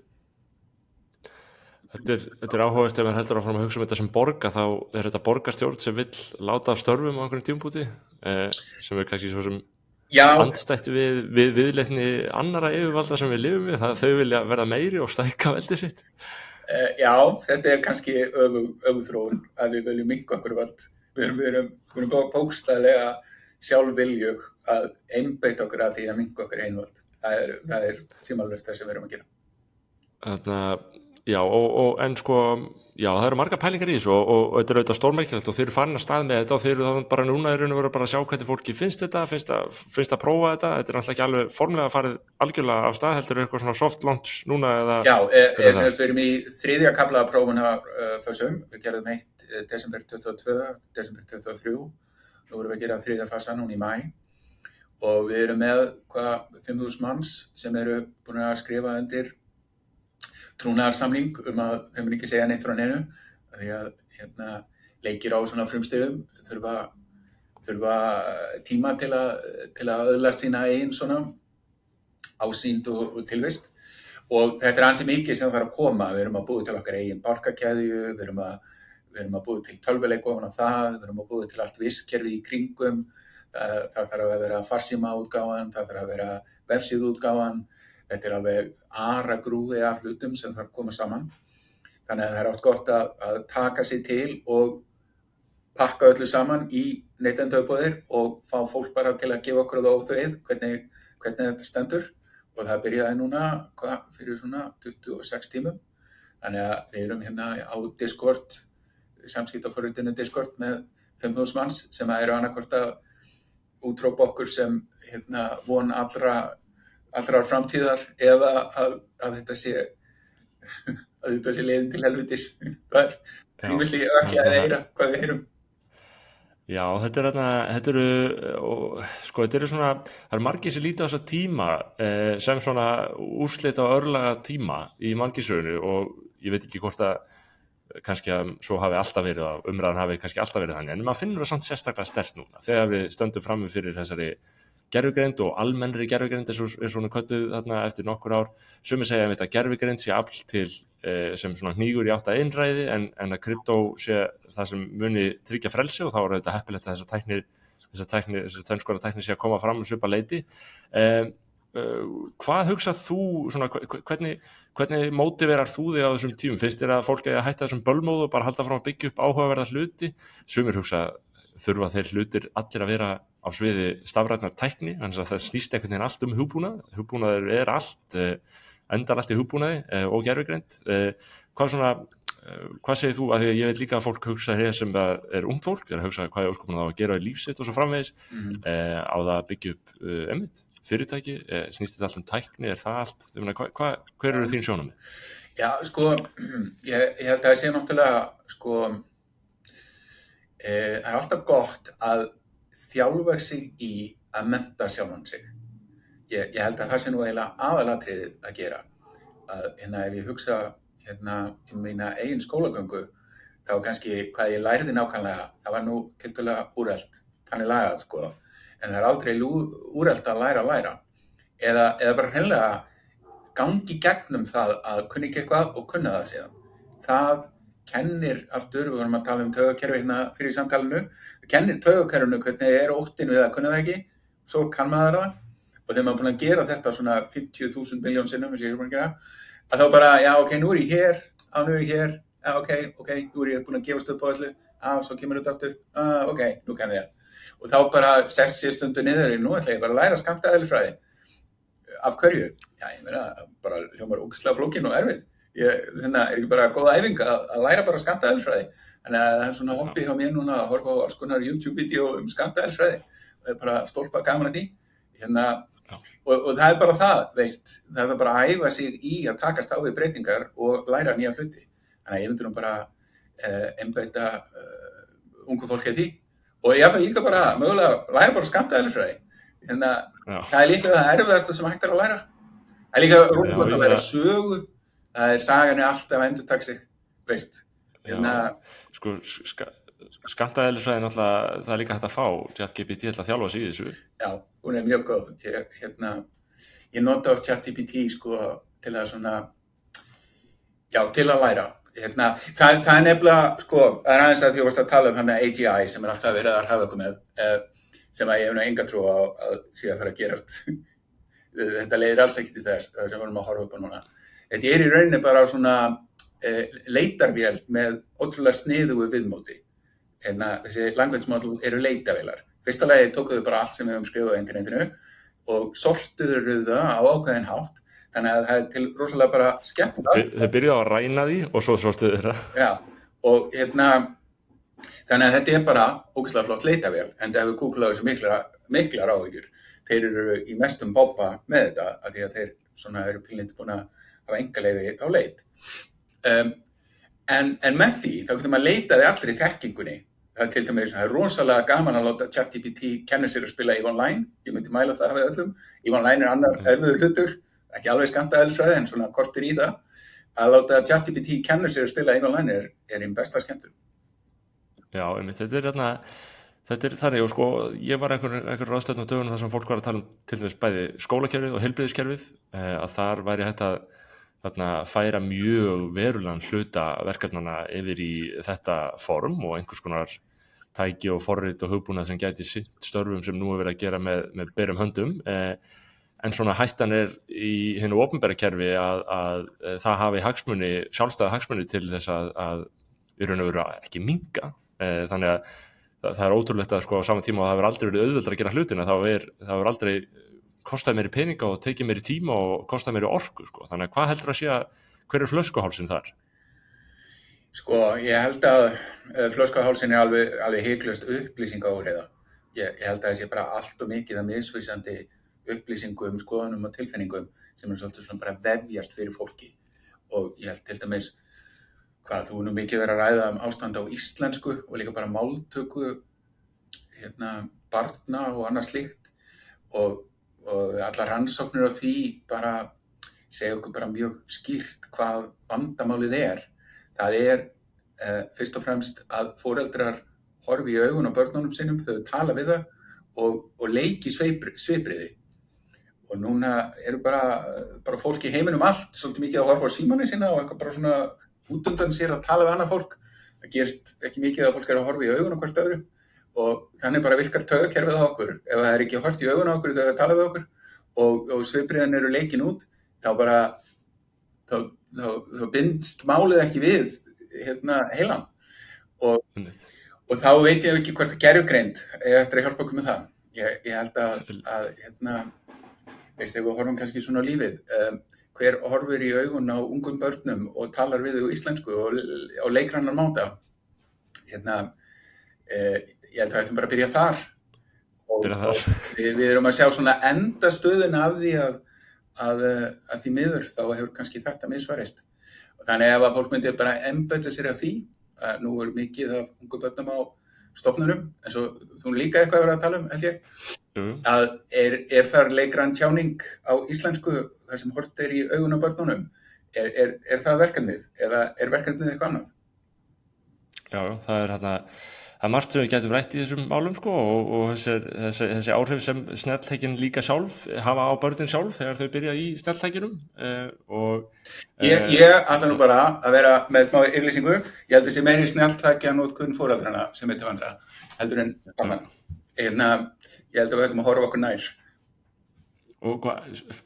Þetta er áhugavert ef maður heldur áfram að hugsa þetta sem borga, þá er þetta borgarstjórn sem vill láta af störfum á einhverjum tímpúti, sem er kannski svo sem andstætt við viðleitni annarra yfirvalda sem við lifum við, það þau vilja verða meiri og stækka veldið sitt. Já, þetta er kannski öfuþróun að við viljum minnka okkur vald. Við erum bókstaflega sjálfviljug að einbeita okkur að því að minnka okkur einvald. Það er tímalvert það sem við erum að gera. Já, en sko, já, það eru margar pælingar í þessu og þetta er auðvitað stórmerkilegt og þeir eru farin að stað með þetta og þeir eru þá bara núna í raun og veru bara að sjá hvernig fólki finnst þetta, finnst að prófa þetta er alltaf ekki alveg formlega farið algjörlega af stað, heldur eitthvað svona soft launch núna eða? Já, við erum í 3. kafla prófunarfösum, við gerðum 1 desember 22, desember 23, nú erum við að gera 3. fasa núna í maí og við erum með 5.000 manns sem eru búin að skrifa undir trúnaðarsamning að þeim mun ekki segja neitt frá neinu, því að leikir á svona frumstigum þurfa tíma til að öðlast sína eigin svona ásýnd og tilvist og þetta er ansi mikið sem þarf að koma, við erum að búið til okkar eigin bálkakeðju, við erum að búið til tölvuleik ofan á það, við erum að búið til allt vistkerfi í kringum, það þarf að vera farsímaútgáfan, það þarf að vera vefsíðuútgáfan. Þetta er alveg aragrúi af hlutum sem þarf að koma saman. Þannig að það er oft gott að taka sig til og pakka öllu saman í neytendauppboðir og fá fólk bara til að gefa okkur það óþveið hvernig þetta stendur. Og það byrjaði núna fyrir svona 26 tímum. Þannig að við erum hérna á Discord, samskiptaforritinu Discord með 5.000 manns sem eru annarkvort að útrópa okkur sem von allra framtíðar eða að þetta sé leiðin til helvitis. Það er rífislega ekki að heyra hvað við heyrum. Já, þetta eru, sko, þetta eru svona, það eru margir sem líta á þessa tíma sem svona úrslit á örlaga tíma í mannkynssögunni og ég veit ekki hvort að kannski að svo hafi alltaf verið að umræðan hafi kannski alltaf verið þannig, en maður finnur það samt sérstaklega sterkt núna þegar við stöndum frammi fyrir þessari gervigreind og almennri gervigreind er svona kölluð þarna eftir nokkur ár. Sumir segja að gervigreind sé afl til sem svona hnígur í átt að einræði en að kryptó sé það sem muni tryggja frelsi og þá er þetta heppilegt að þessi tvennskora tækni sé að koma fram svipað leyti. Hvað hugsað þú, svona, hvernig mótiverar þú þig á þessum tímum? Finnst þér að fólk eigi að hætta þessum bölmóðu og bara halda fram að byggja upp áhugaverða hluti? Sumir hugsa þurfa þeir hlutir allir að vera á sviði stafrænnar tækni, þannig að það snýst einhvern veginn allt hugbúnað. Hugbúnaður er allt, endar allt í hugbúnaði og gervigreind. Hvað segir þú, af því að ég veit líka að fólk hugsa hér sem er ungt fólk, er að hugsa hvað er óskapun á að gera í lífsitt og svo framvegis, á það að byggja upp fyrirtæki, snýst þetta allt tækni, er það allt, hver eru þín sjónarmið? Já, sko, ég held að það sé náttúrulega, sko, það er alltaf gott að þjálfa sig í að mennta sjálfan sig. Ég held að það sé nú eiginlega aðalatriðið að gera. Ef ég hugsa mína eigin skólagöngu, þá kannski hvað ég læriði nákvæmlega, það var nú tiltölulega úrelt, þannig lagað, sko. En það er aldrei úrelt að læra. Eða bara hreinlega gangi gegnum það að kunni ekki eitthvað og kunna það síðan. Það kennir aftur, við vorum að tala taugakerfi fyrir samtalinu, það kennir taugakerfinu hvernig er óttinn við að kunna það ekki, svo kann maður það. Og þegar maður er búin að gera þetta svona 50.000 miljón sinnum, eins og ég er búin að gera, að þá bara, já, ok, nú er ég hér, já, ok, nú er ég búin að gefast upp á öllu, svo kemur þetta aftur, ok, nú kann ég það. Og þá bara sest ég stundu niður, nú ætla ég bara að læra skammtafræði. Af hverju? Já, ég meina, bara hljómar ógeðslega flókin og erfið. Er ekki bara góð æfing að læra bara skammtafræði. Þannig að það er svona hobby hjá mér núna að horfa á alls konar YouTube-vídeó skammtafræði. Og það er bara stólpa gaman að því. Og það er bara það, veist, það er bara að æfa sig í að takast á við breytingar og læra nýja hluti. Þannig að ég myndi nú bara einbeita ungu fólki að því. Og ég vil líka bara mögulega læra bara skammtafræði. Það er líklega það erfiðasta sem hægt er að læra. Það er líka rótlegt að læra sögu. Það er sagan alltaf að endurtaka sig, veist. Sko, skammtafræði náttúrulega, það er líka hægt að fá ChatGPT til að þjálfa sig í þessu. Já, hún er mjög góð. Ég nota oft ChatGPT, sko, til að svona, já, til að læra. Það er nefnilega, sko, það er aðeins að því að varst að tala hana AGI sem er alltaf verið að hafa okkur með, sem að ég hef enga trú á að sé að fara að gerast. Þetta leiðir alls ekki til þess, það sem við erum að horfa upp á núna. Þetta er í rauninni bara svona leitarvél með ótrúlega sniðugu viðmóti. Þessi language model eru leitavélar. Fyrsta lagi tókuðu bara allt sem við höfum skrifað á internetinu og sortuðu það á ákveðinn hátt. Þannig að það er til rosalega bara skemmtilega. Þeir byrjuðu á að ræna því og svo sortuðu þeirra. Já, og þannig að þetta er bara ógeðslega flott leitavél. En það hefur Google á þessu miklar áhyggjur. Þeir eru í mestum bobba með þetta af því að þeir svona eru pínlítið búin að hafa engaleyfi á leit. En með því, þá getur maður leitaði allir í þekkingunni. Það er til dæmis, það er rosalega gaman að láta ChatGPT kenna sér að spila EVE Online. Ég myndi mæla það við öllum. EVE Online er annar erfiður hlutur, ekki alveg skammtafræði en svona kortir í það. Að láta ChatGPT kenna sér að spila EVE Online er einn besta skemmtun. Já, þetta er þannig og sko, ég var einhver ráðstefnu á dögunum þar sem fólk var að tala til dæmis bæði skólakerfið og heilbrigðiskerfið, að þar væri hægt að færa mjög verulegan hluta verkefnana yfir í þetta form og einhvers konar tæki og forrit og hugbúnað sem gæti sitt störfum sem nú er verið að gera með berum höndum. En svona hættan er í hinu opinbera kerfi að það hafi sjálfstæða hagsmuni til þess að í raun og veru ekki minnka. Þannig að það er ótrúlegt að sko á sama tíma og það hefur aldrei verið auðveldara að gera hlutina, það hefur aldrei kostað meiri peninga og tekið meiri tíma og kostað meiri orku, sko. Þannig að hvað heldur að sé hver er flöskuhálsinn þar? Sko, ég held að flöskuhálsinn er alveg hiklaust upplýsingaóreiða. Ég held að það sé bara allt og mikið að misvísandi upplýsingum, skoðunum og tilfinningum sem er svolítið svona bara vefjast fyrir fólki. Og ég held til dæmis þú nú mikið verið að ræða ástand á íslensku og líka bara máltöku barna og annað slíkt og allar rannsóknir á því bara segja okkur bara mjög skýrt hvað vandamálið það fyrst og fremst að foreldrar horfi í augun á börnunum sínum, þau tala við það og leiki svipbriði. Og núna eru bara fólk í heiminum allt svolítið mikið að horfa á símanni sína og eitthvað bara svona út undan sér að tala við annað fólk. Það gerist ekki mikið að fólk er að horfa í augun á hvert öðru og þannig bara virkar taugakerfið á okkur. Ef það er ekki horft í augun á okkur þegar það tala við okkur og svipbriðin eru leikin út, þá bindst málið ekki við heilan. Og þá veit ég ekki hvort gervigreind eftir að hjálpa okkur með það. Ég held að veist, ef við horfum kannski svona á lífið, hver horfir í augun á ungum börnum og talar við þau íslensku og á leikrænan máta. Ég held að við ættum bara að byrja þar. Og við erum að sjá svona endastöðuna af því að því miður þá hefur kannski þetta misfarist. Og þannig ef að fólk myndi bara embedda sér af því, að nú mikið af ungum börnum á stofnunum, eins og þú líka eitthvað verið að tala held ég, að þar leikræn tjáning á íslensku þar sem hort í augun á börnunum, það verkefnið eða verkefnið eitthvað annað? Já, það er margt sem við getum rætt í þessum málum sko, og þessi áhrif sem snjalltækin líka sjálf hafa á börnin sjálf þegar þau byrja í snjalltækinum. Ég ætla nú bara að vera með smá yfirlýsingu. Ég held þessi meiri snjalltækja notkun foreldrana sem til vandra heldur en barnanna. Ég held að við ætlum að horfa okkur nær. Og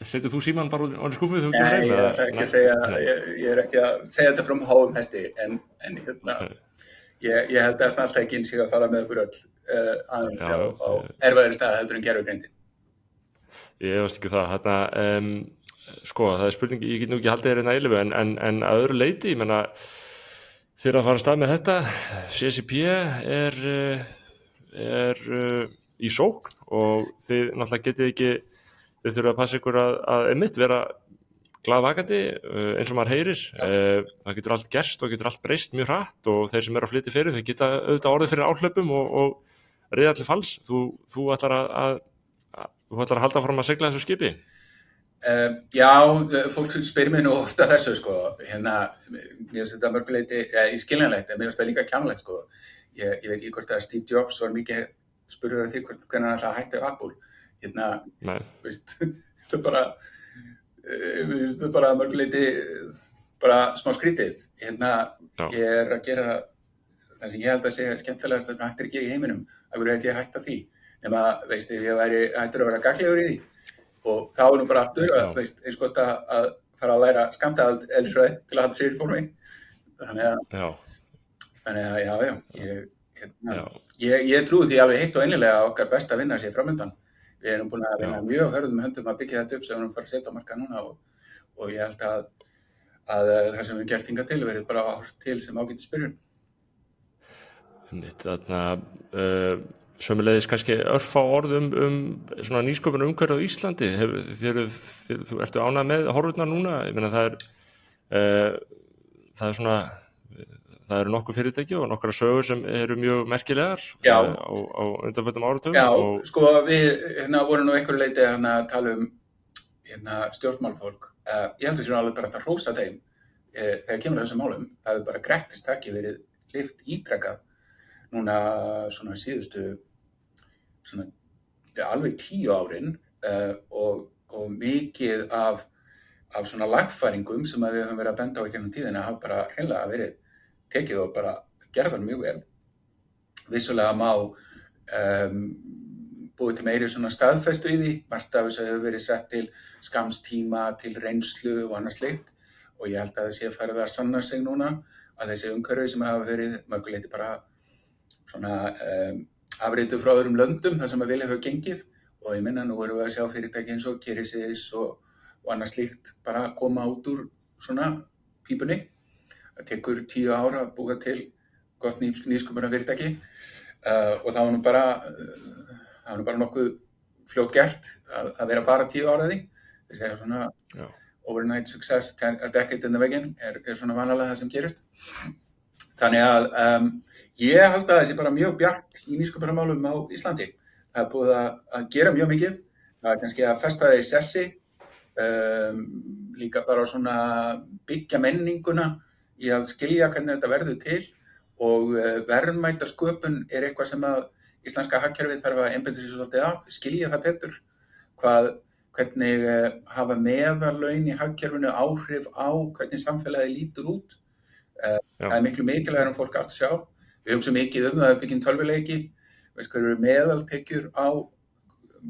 setur þú símann bara á skúfu? Nei, ég ætla ekki að segja, ég er ekki að segja þetta frá háum hesti, en ég held að snjalltækin sé að fara með okkur öll aðeins á erfiðari stað heldur en gervigreindin. Ég veist ekki það. Sko, það er spurning, ég get nú ekki haldið þér eilifu, en að öðru leyti, ég menna, þegar að fara af stað með þetta, CCP er í sókn og þið náttúrulega getið ekki, þið þurfa að passa ykkur að einmitt vera glaðvakandi eins og maður heyrir. Það getur allt gerst og getur allt breyst mjög hratt og þeir sem eru að flytja fyrir, þeir geta auðvitað orðið fyrir áhlaupum og reiða allir falls. Þú ætlar að halda fram að segla þessu skipi? Já, fólk spyr mig nú ofta þessu sko. Mér finnst þetta mörguleyti skiljanlegt, en mér finnst það líka kjánlegt sko. Ég veit ekki hvort að Steve Jobs var mikið spurður af því hvernig hann ætlaði að hætta Apple. Veist, mér finnst það bara mörguleyti bara smá skrítið. Ég er að gera það sem ég held að sé skemmtilegast að hættir að gera í heiminum. Af hverju ætti ég að hætta því? Nema, veist, ef ég væri hættur að vera gagnlegur í því. Og þá nú bara aftur, veist, eins gott að fara að læra skammtaeðlisfræði til að halda sér í formi. Þannig að ég trúi því alveg heitt og einlega að okkar besta vinna sé framundan. Við erum búin að vinna mjög hörðum höndum að byggja þetta upp sem við erum að fara að setja á markað núna og ég held að það sem við gert hingað til verið bara hort til sem ágætisbyrjun. Sömuleiðis kannski örfá orð svona nýsköpun umhverfið á Íslandi. Þú ertu ánægð með horfurnar núna? Ég meina það er svona, það eru nokkuð fyrirtæki og nokkra sögur sem eru mjög merkilegar á undanförnum áratugum. Já, sko við vorum nú einhverju leyti að tala stjórnmálafólk. Ég held að sér alveg bara að hrósa þeim þegar kemur að þessum málum. Það hefur bara grettist ekki verið lyft ítrekað núna svona síðustu alveg 10 árin og mikið af svona lagfæringum sem við höfum verið að benda á í gegnum tíðina hafa bara hreinlega verið tekið og bara gerðar mjög vel. Vissulega má búið til meiri svona staðfestu í því. Margt af þessu hefur verið sett til skamms tíma, til reynslu og annað slíkt og ég held að það sé farið að sanna sig núna að þessi umhverfi sem hafa verið mörguleyti bara svona afritu frá öðrum löndum þar sem að vel hefur gengið og ég minna nú erum við að sjá fyrirtæki eins og Kerecis og annað slíkt bara koma út úr svona pípunni. Það tekur 10 ár að búa til gott nýsköpunarfyrirtæki og það var nú bara nokkuð fljótt gert að vera bara 10 ára því. Þeir segja svona overnight success, a decade in the making er svona vanalega það sem gerist. Þannig að Ég held að það sé bara mjög bjart í nýsköpunarmálum á Íslandi. Það er búið að gera mjög mikið. Það er kannski að festa það í sessi, líka bara svona byggja menninguna í að skilja hvernig þetta verður til og verðmætasköpun er eitthvað sem að íslenska hagkerfið þarf að einbeita sér svolítið að, skilja það betur. Hvernig hafa meðallaun í hagkerfinu áhrif á hvernig samfélagið lítur út. Það er miklu mikilvægara en fólk átt að sjá. Við hugsum mikið það að byggjum tölvuleiki, veist hvað eru meðaltekjur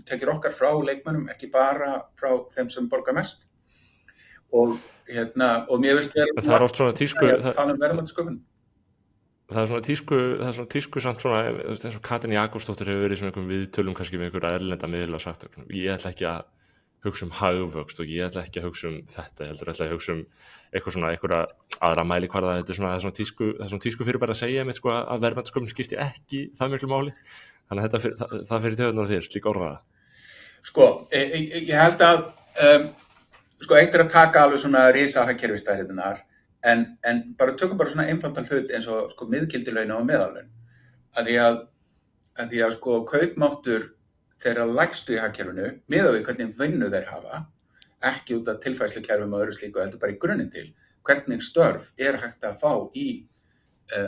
tekjur okkar frá leikmönnum, ekki bara frá þeim sem borga mest. Og mér veist það er oft svona tísku verðmætasköpun. Það er svona tísku samt svona, eins og Katrín Jakobsdóttir hefur verið í svona einhverjum viðtölum kannski við einhverja erlenda miðla og sagt ég ætla ekki að hugsa hagvöxt og ég ætla ekki að hugsa þetta, ég ætla að hugsa einhverja aðra mælikvarða. Þetta er svona tísku fyrir bara að segja einmitt að verðmætasköpun skipti ekki það miklu máli. Þannig að það fyrir töðunar þér, slík orðræða. Ég held að eitt er að taka alveg svona risahagkerfisstærðirnar en bara tökum bara svona einfaldan hlut eins og miðgildilaun og meðallaun. Að því að kaupmáttur þeirra lægstu í hagkerfinu, miðað við hvernig vinnu þeir hafa, ekki út af tilfærslukerfum og öðru slíku, heldur bara í grunninn til, hvernig störf er hægt að fá í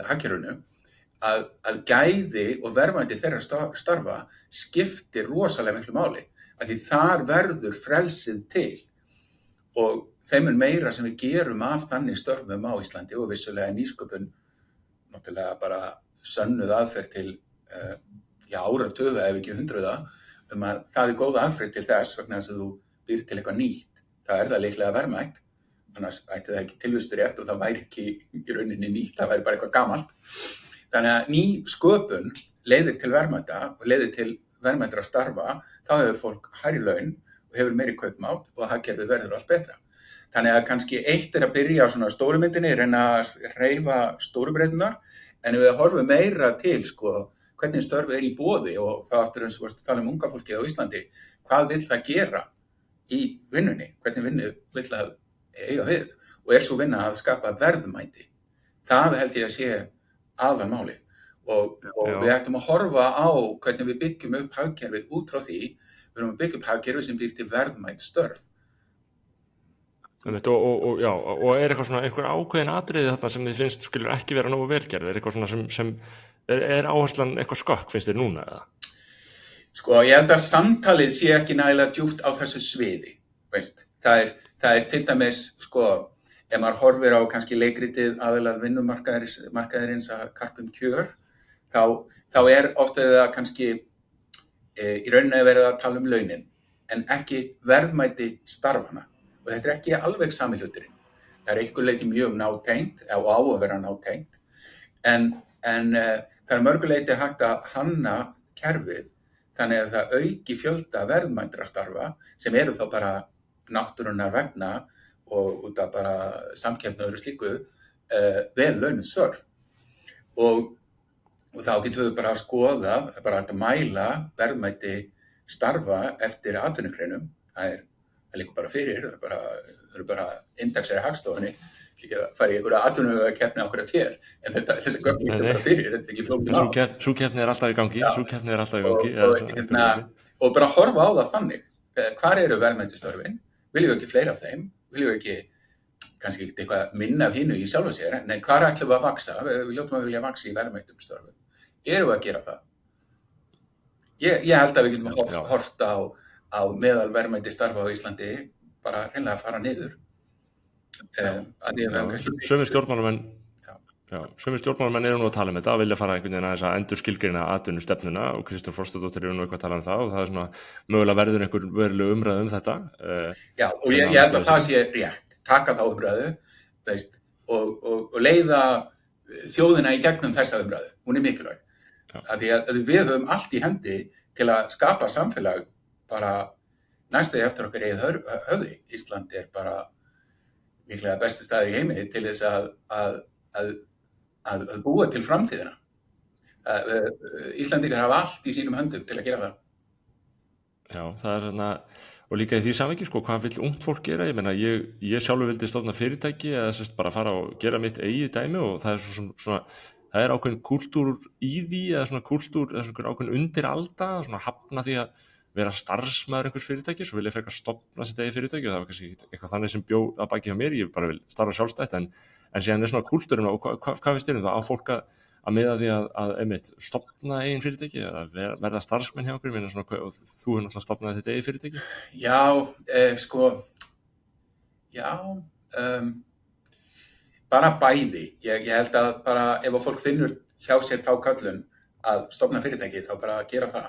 hagkerfinu, að gæði og verðmæti þeirra starfa skiptir rosalega miklu máli, að því þar verður frelsið til og þeim meira sem við gerum af þannig störfum á Íslandi og vissulega nýsköpun, náttúrulega bara sönnuð aðferð til áratuga ef ekki hundruða, að það er góð aðferð til þess vegna þess að þú býr til eitthvað nýtt. Það er það líklega verðmætt, annars ætti það ekki tilvistur rétt og það væri ekki í rauninni nýtt, það væri bara eitthvað gamalt. Þannig að ný sköpun leiðir til verðmæta og leiðir til verðmætra starfa, þá hefur fólk hærri laun og hefur meiri kaupmátt og hagkerfið verður allt betra. Þannig að kannski eitt er að byrja á svona stóru myndinni, reyna að hreyfa stóru breytunar, en ef við horfum meira til hvernig störf í boði og það aftur eins og varst að tala unga fólkið á Íslandi, hvað vill það gera í vinnunni, hvernig vinnu vill það eiga við og svo vinna að skapa verðmæti. Það held ég að sé aðalmálið og við ættum að horfa á hvernig við byggjum upp hagkerfið út frá því, við erum að byggja upp hagkerfið sem býr til verðmæt störf. Og er eitthvað svona einhver ákveðin atriði þarna sem þið finnst skilur ekki vera nógu velgerð, eitthvað svona sem er áherslan eitthvað skökk finnst þér núna eða? Ég held að samtalið sé ekki nægilega djúpt á þessu sviði, veist. Það er til dæmis, ef maður horfir á kannski leikritið aðallega vinnumarkaðarins að karpa kjör, þá er oft það kannski í rauninni verið að tala launin, en ekki verðmæti starfana. Og þetta er ekki alveg sami hluturinn. Það er einhver leyti mjög nátengt, á að vera nátengt, en það er mörguleyti hægt að hanna kerfið þannig að það auki fjölda verðmætra starfa sem eru þá bara náttúrunnar vegna og út af bara samkeppni og öðru slíku vel launuð störf. Og þá getum við bara skoðað, bara að mæla verðmæti starfa eftir atvinnugreinum. Það liggur bara fyrir, það eru bara indexir í Hagstofunni, líka að fara í einhverja atvinnukeppni ákveðat hér, en þessi gögn liggur bara fyrir, þetta er ekki flókið mál. Sú keppni er alltaf í gangi, og bara horfa á það þannig, hvar eru verðmæti störfin, viljum við ekki fleira af þeim, viljum við ekki, kannski ekki eitthvað minna af hinu í sjálfu sér, en hvar ætlum við að vaksa, við hljótum að vilja vaksa í verðmætum störfum, erum við að gera það? Ég held að við getum horft á meðalverðmæti starfa á Íslandi bara hreinlega að fara niður. Sumir stjórnmálamenn eru nú að tala um þetta, vilja fara einhvern veginn aðeins að endurskilgreina atvinnustefnuna og Kristrún Frostadóttir eru nú eitthvað að tala um það og það er svona mögulega verður einhver veruleg umræða um þetta. Og ég held að það sé rétt, taka þá umræðu, veist, og leiða þjóðina í gegnum þessa umræðu, hún er mikilvæg. Að við höfum allt í hendi til að skapa samfélag bara næstu eftir okkar eigið höfði. Ísland er bara líklega besti staður í heimi til þess að búa til framtíðina. Íslandingar hafa allt í sínum höndum til að gera það. Já, það er þarna, og líka í því samhengi, hvað vill ungt fólk gera? Ég meina, ég sjálfur vildi stofna fyrirtæki eða bara fara og gera mitt eigið dæmi og það er svona það er ákveðin kúltúr í því eða svona kúltúr eða svona ákveðin undiralda svona hafna því að vera starfsmaður einhvers fyrirtækis og vilja frekar stofna sitt eigið fyrirtæki og það var kannski eitthvað þannig sem bjó að baki hjá mér, ég bara vil starfa sjálfstætt en síðan er svona kúltúrin og hvað finnst þér um það á fólk að miða því að einmitt stofna eigin fyrirtæki að verða starfsmenn hjá okkur og þú hefur náttúrulega stofnað þitt eigið fyrirtæki? Bara bæði. Ég held að bara ef að fólk finnur hjá sér þá köllun að stofna fyrirtæki þá bara gera það.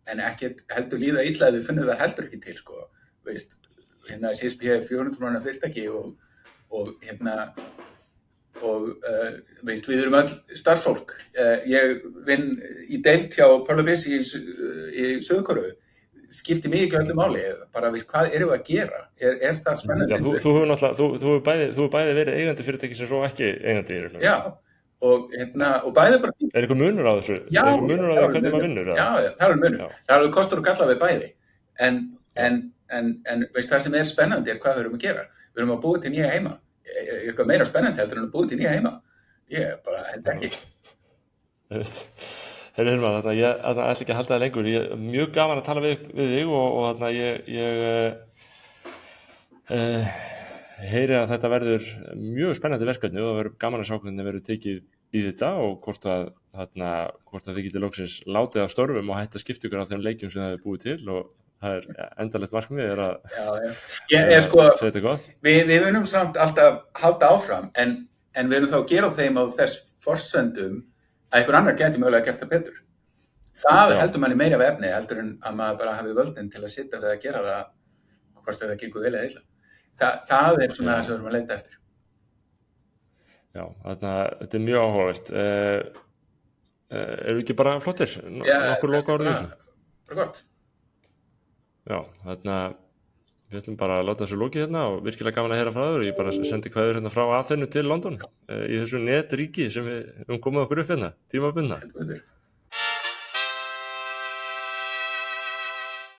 En ekkert heldur líða illa að þau finnur það heldur ekki til, sko. Veist, CSP er 400 manna fyrirtæki og veist, við erum öll starfsfólk. Ég vinn í deild hjá Polaris í Suður-Kóreu. Skiptir mig ekki öllu máli, bara veist hvað erum við að gera? Er það spennandi? Já, þú hefur bæði verið eigandi fyrirtæki sem svo ekki eigandi í raun. Já, og bæði bara... Er eitthvað munur á þessu? Já, er eitthvað munur á því hvernig maður vinnur? Já, það er munur. Já. Það er alveg kostur og galla við bæði. En veist það sem er spennandi er hvað við erum að gera. Við erum að búa til nýja heima. Er eitthvað meira spennandi heldur en að búa til nýja heima? Ég bara held ekki. Heyrðu Hilmar, ég ætla ekki að halda það lengur. Ég er mjög gaman að tala við þig og ég heyri að þetta verður mjög spennandi verkefni og það verður gaman að sjá hvernig það verður tekið í þetta og hvort að þið getið loksins látið af störfum og hætt að skipta ykkur á þeim leikjum sem það hefur búið til og það er endanlegt markmið er að segja þetta gott. Við munum samt alltaf halda áfram en við erum þá að gera þeim á þess forsendum að einhver annar geti mögulega gert það betur. Það heldur manni meira af efni heldur en að maður bara hafi völdin til að sitta við að gera það hvort það gengur vel eða illa. Það er svona það sem við erum að leita eftir. Já, þetta er mjög áhugavert. Eru ekki bara flottir? Nokkur lokaorð í þessu? Bara gott. Já, við ætlum bara að láta þessu lokið hérna og virkilega gaman að heyra frá þér. Ég bara sendi kveður hérna frá Aþenu til London í þessu netríki sem við komum okkur upp hérna, tímabundna.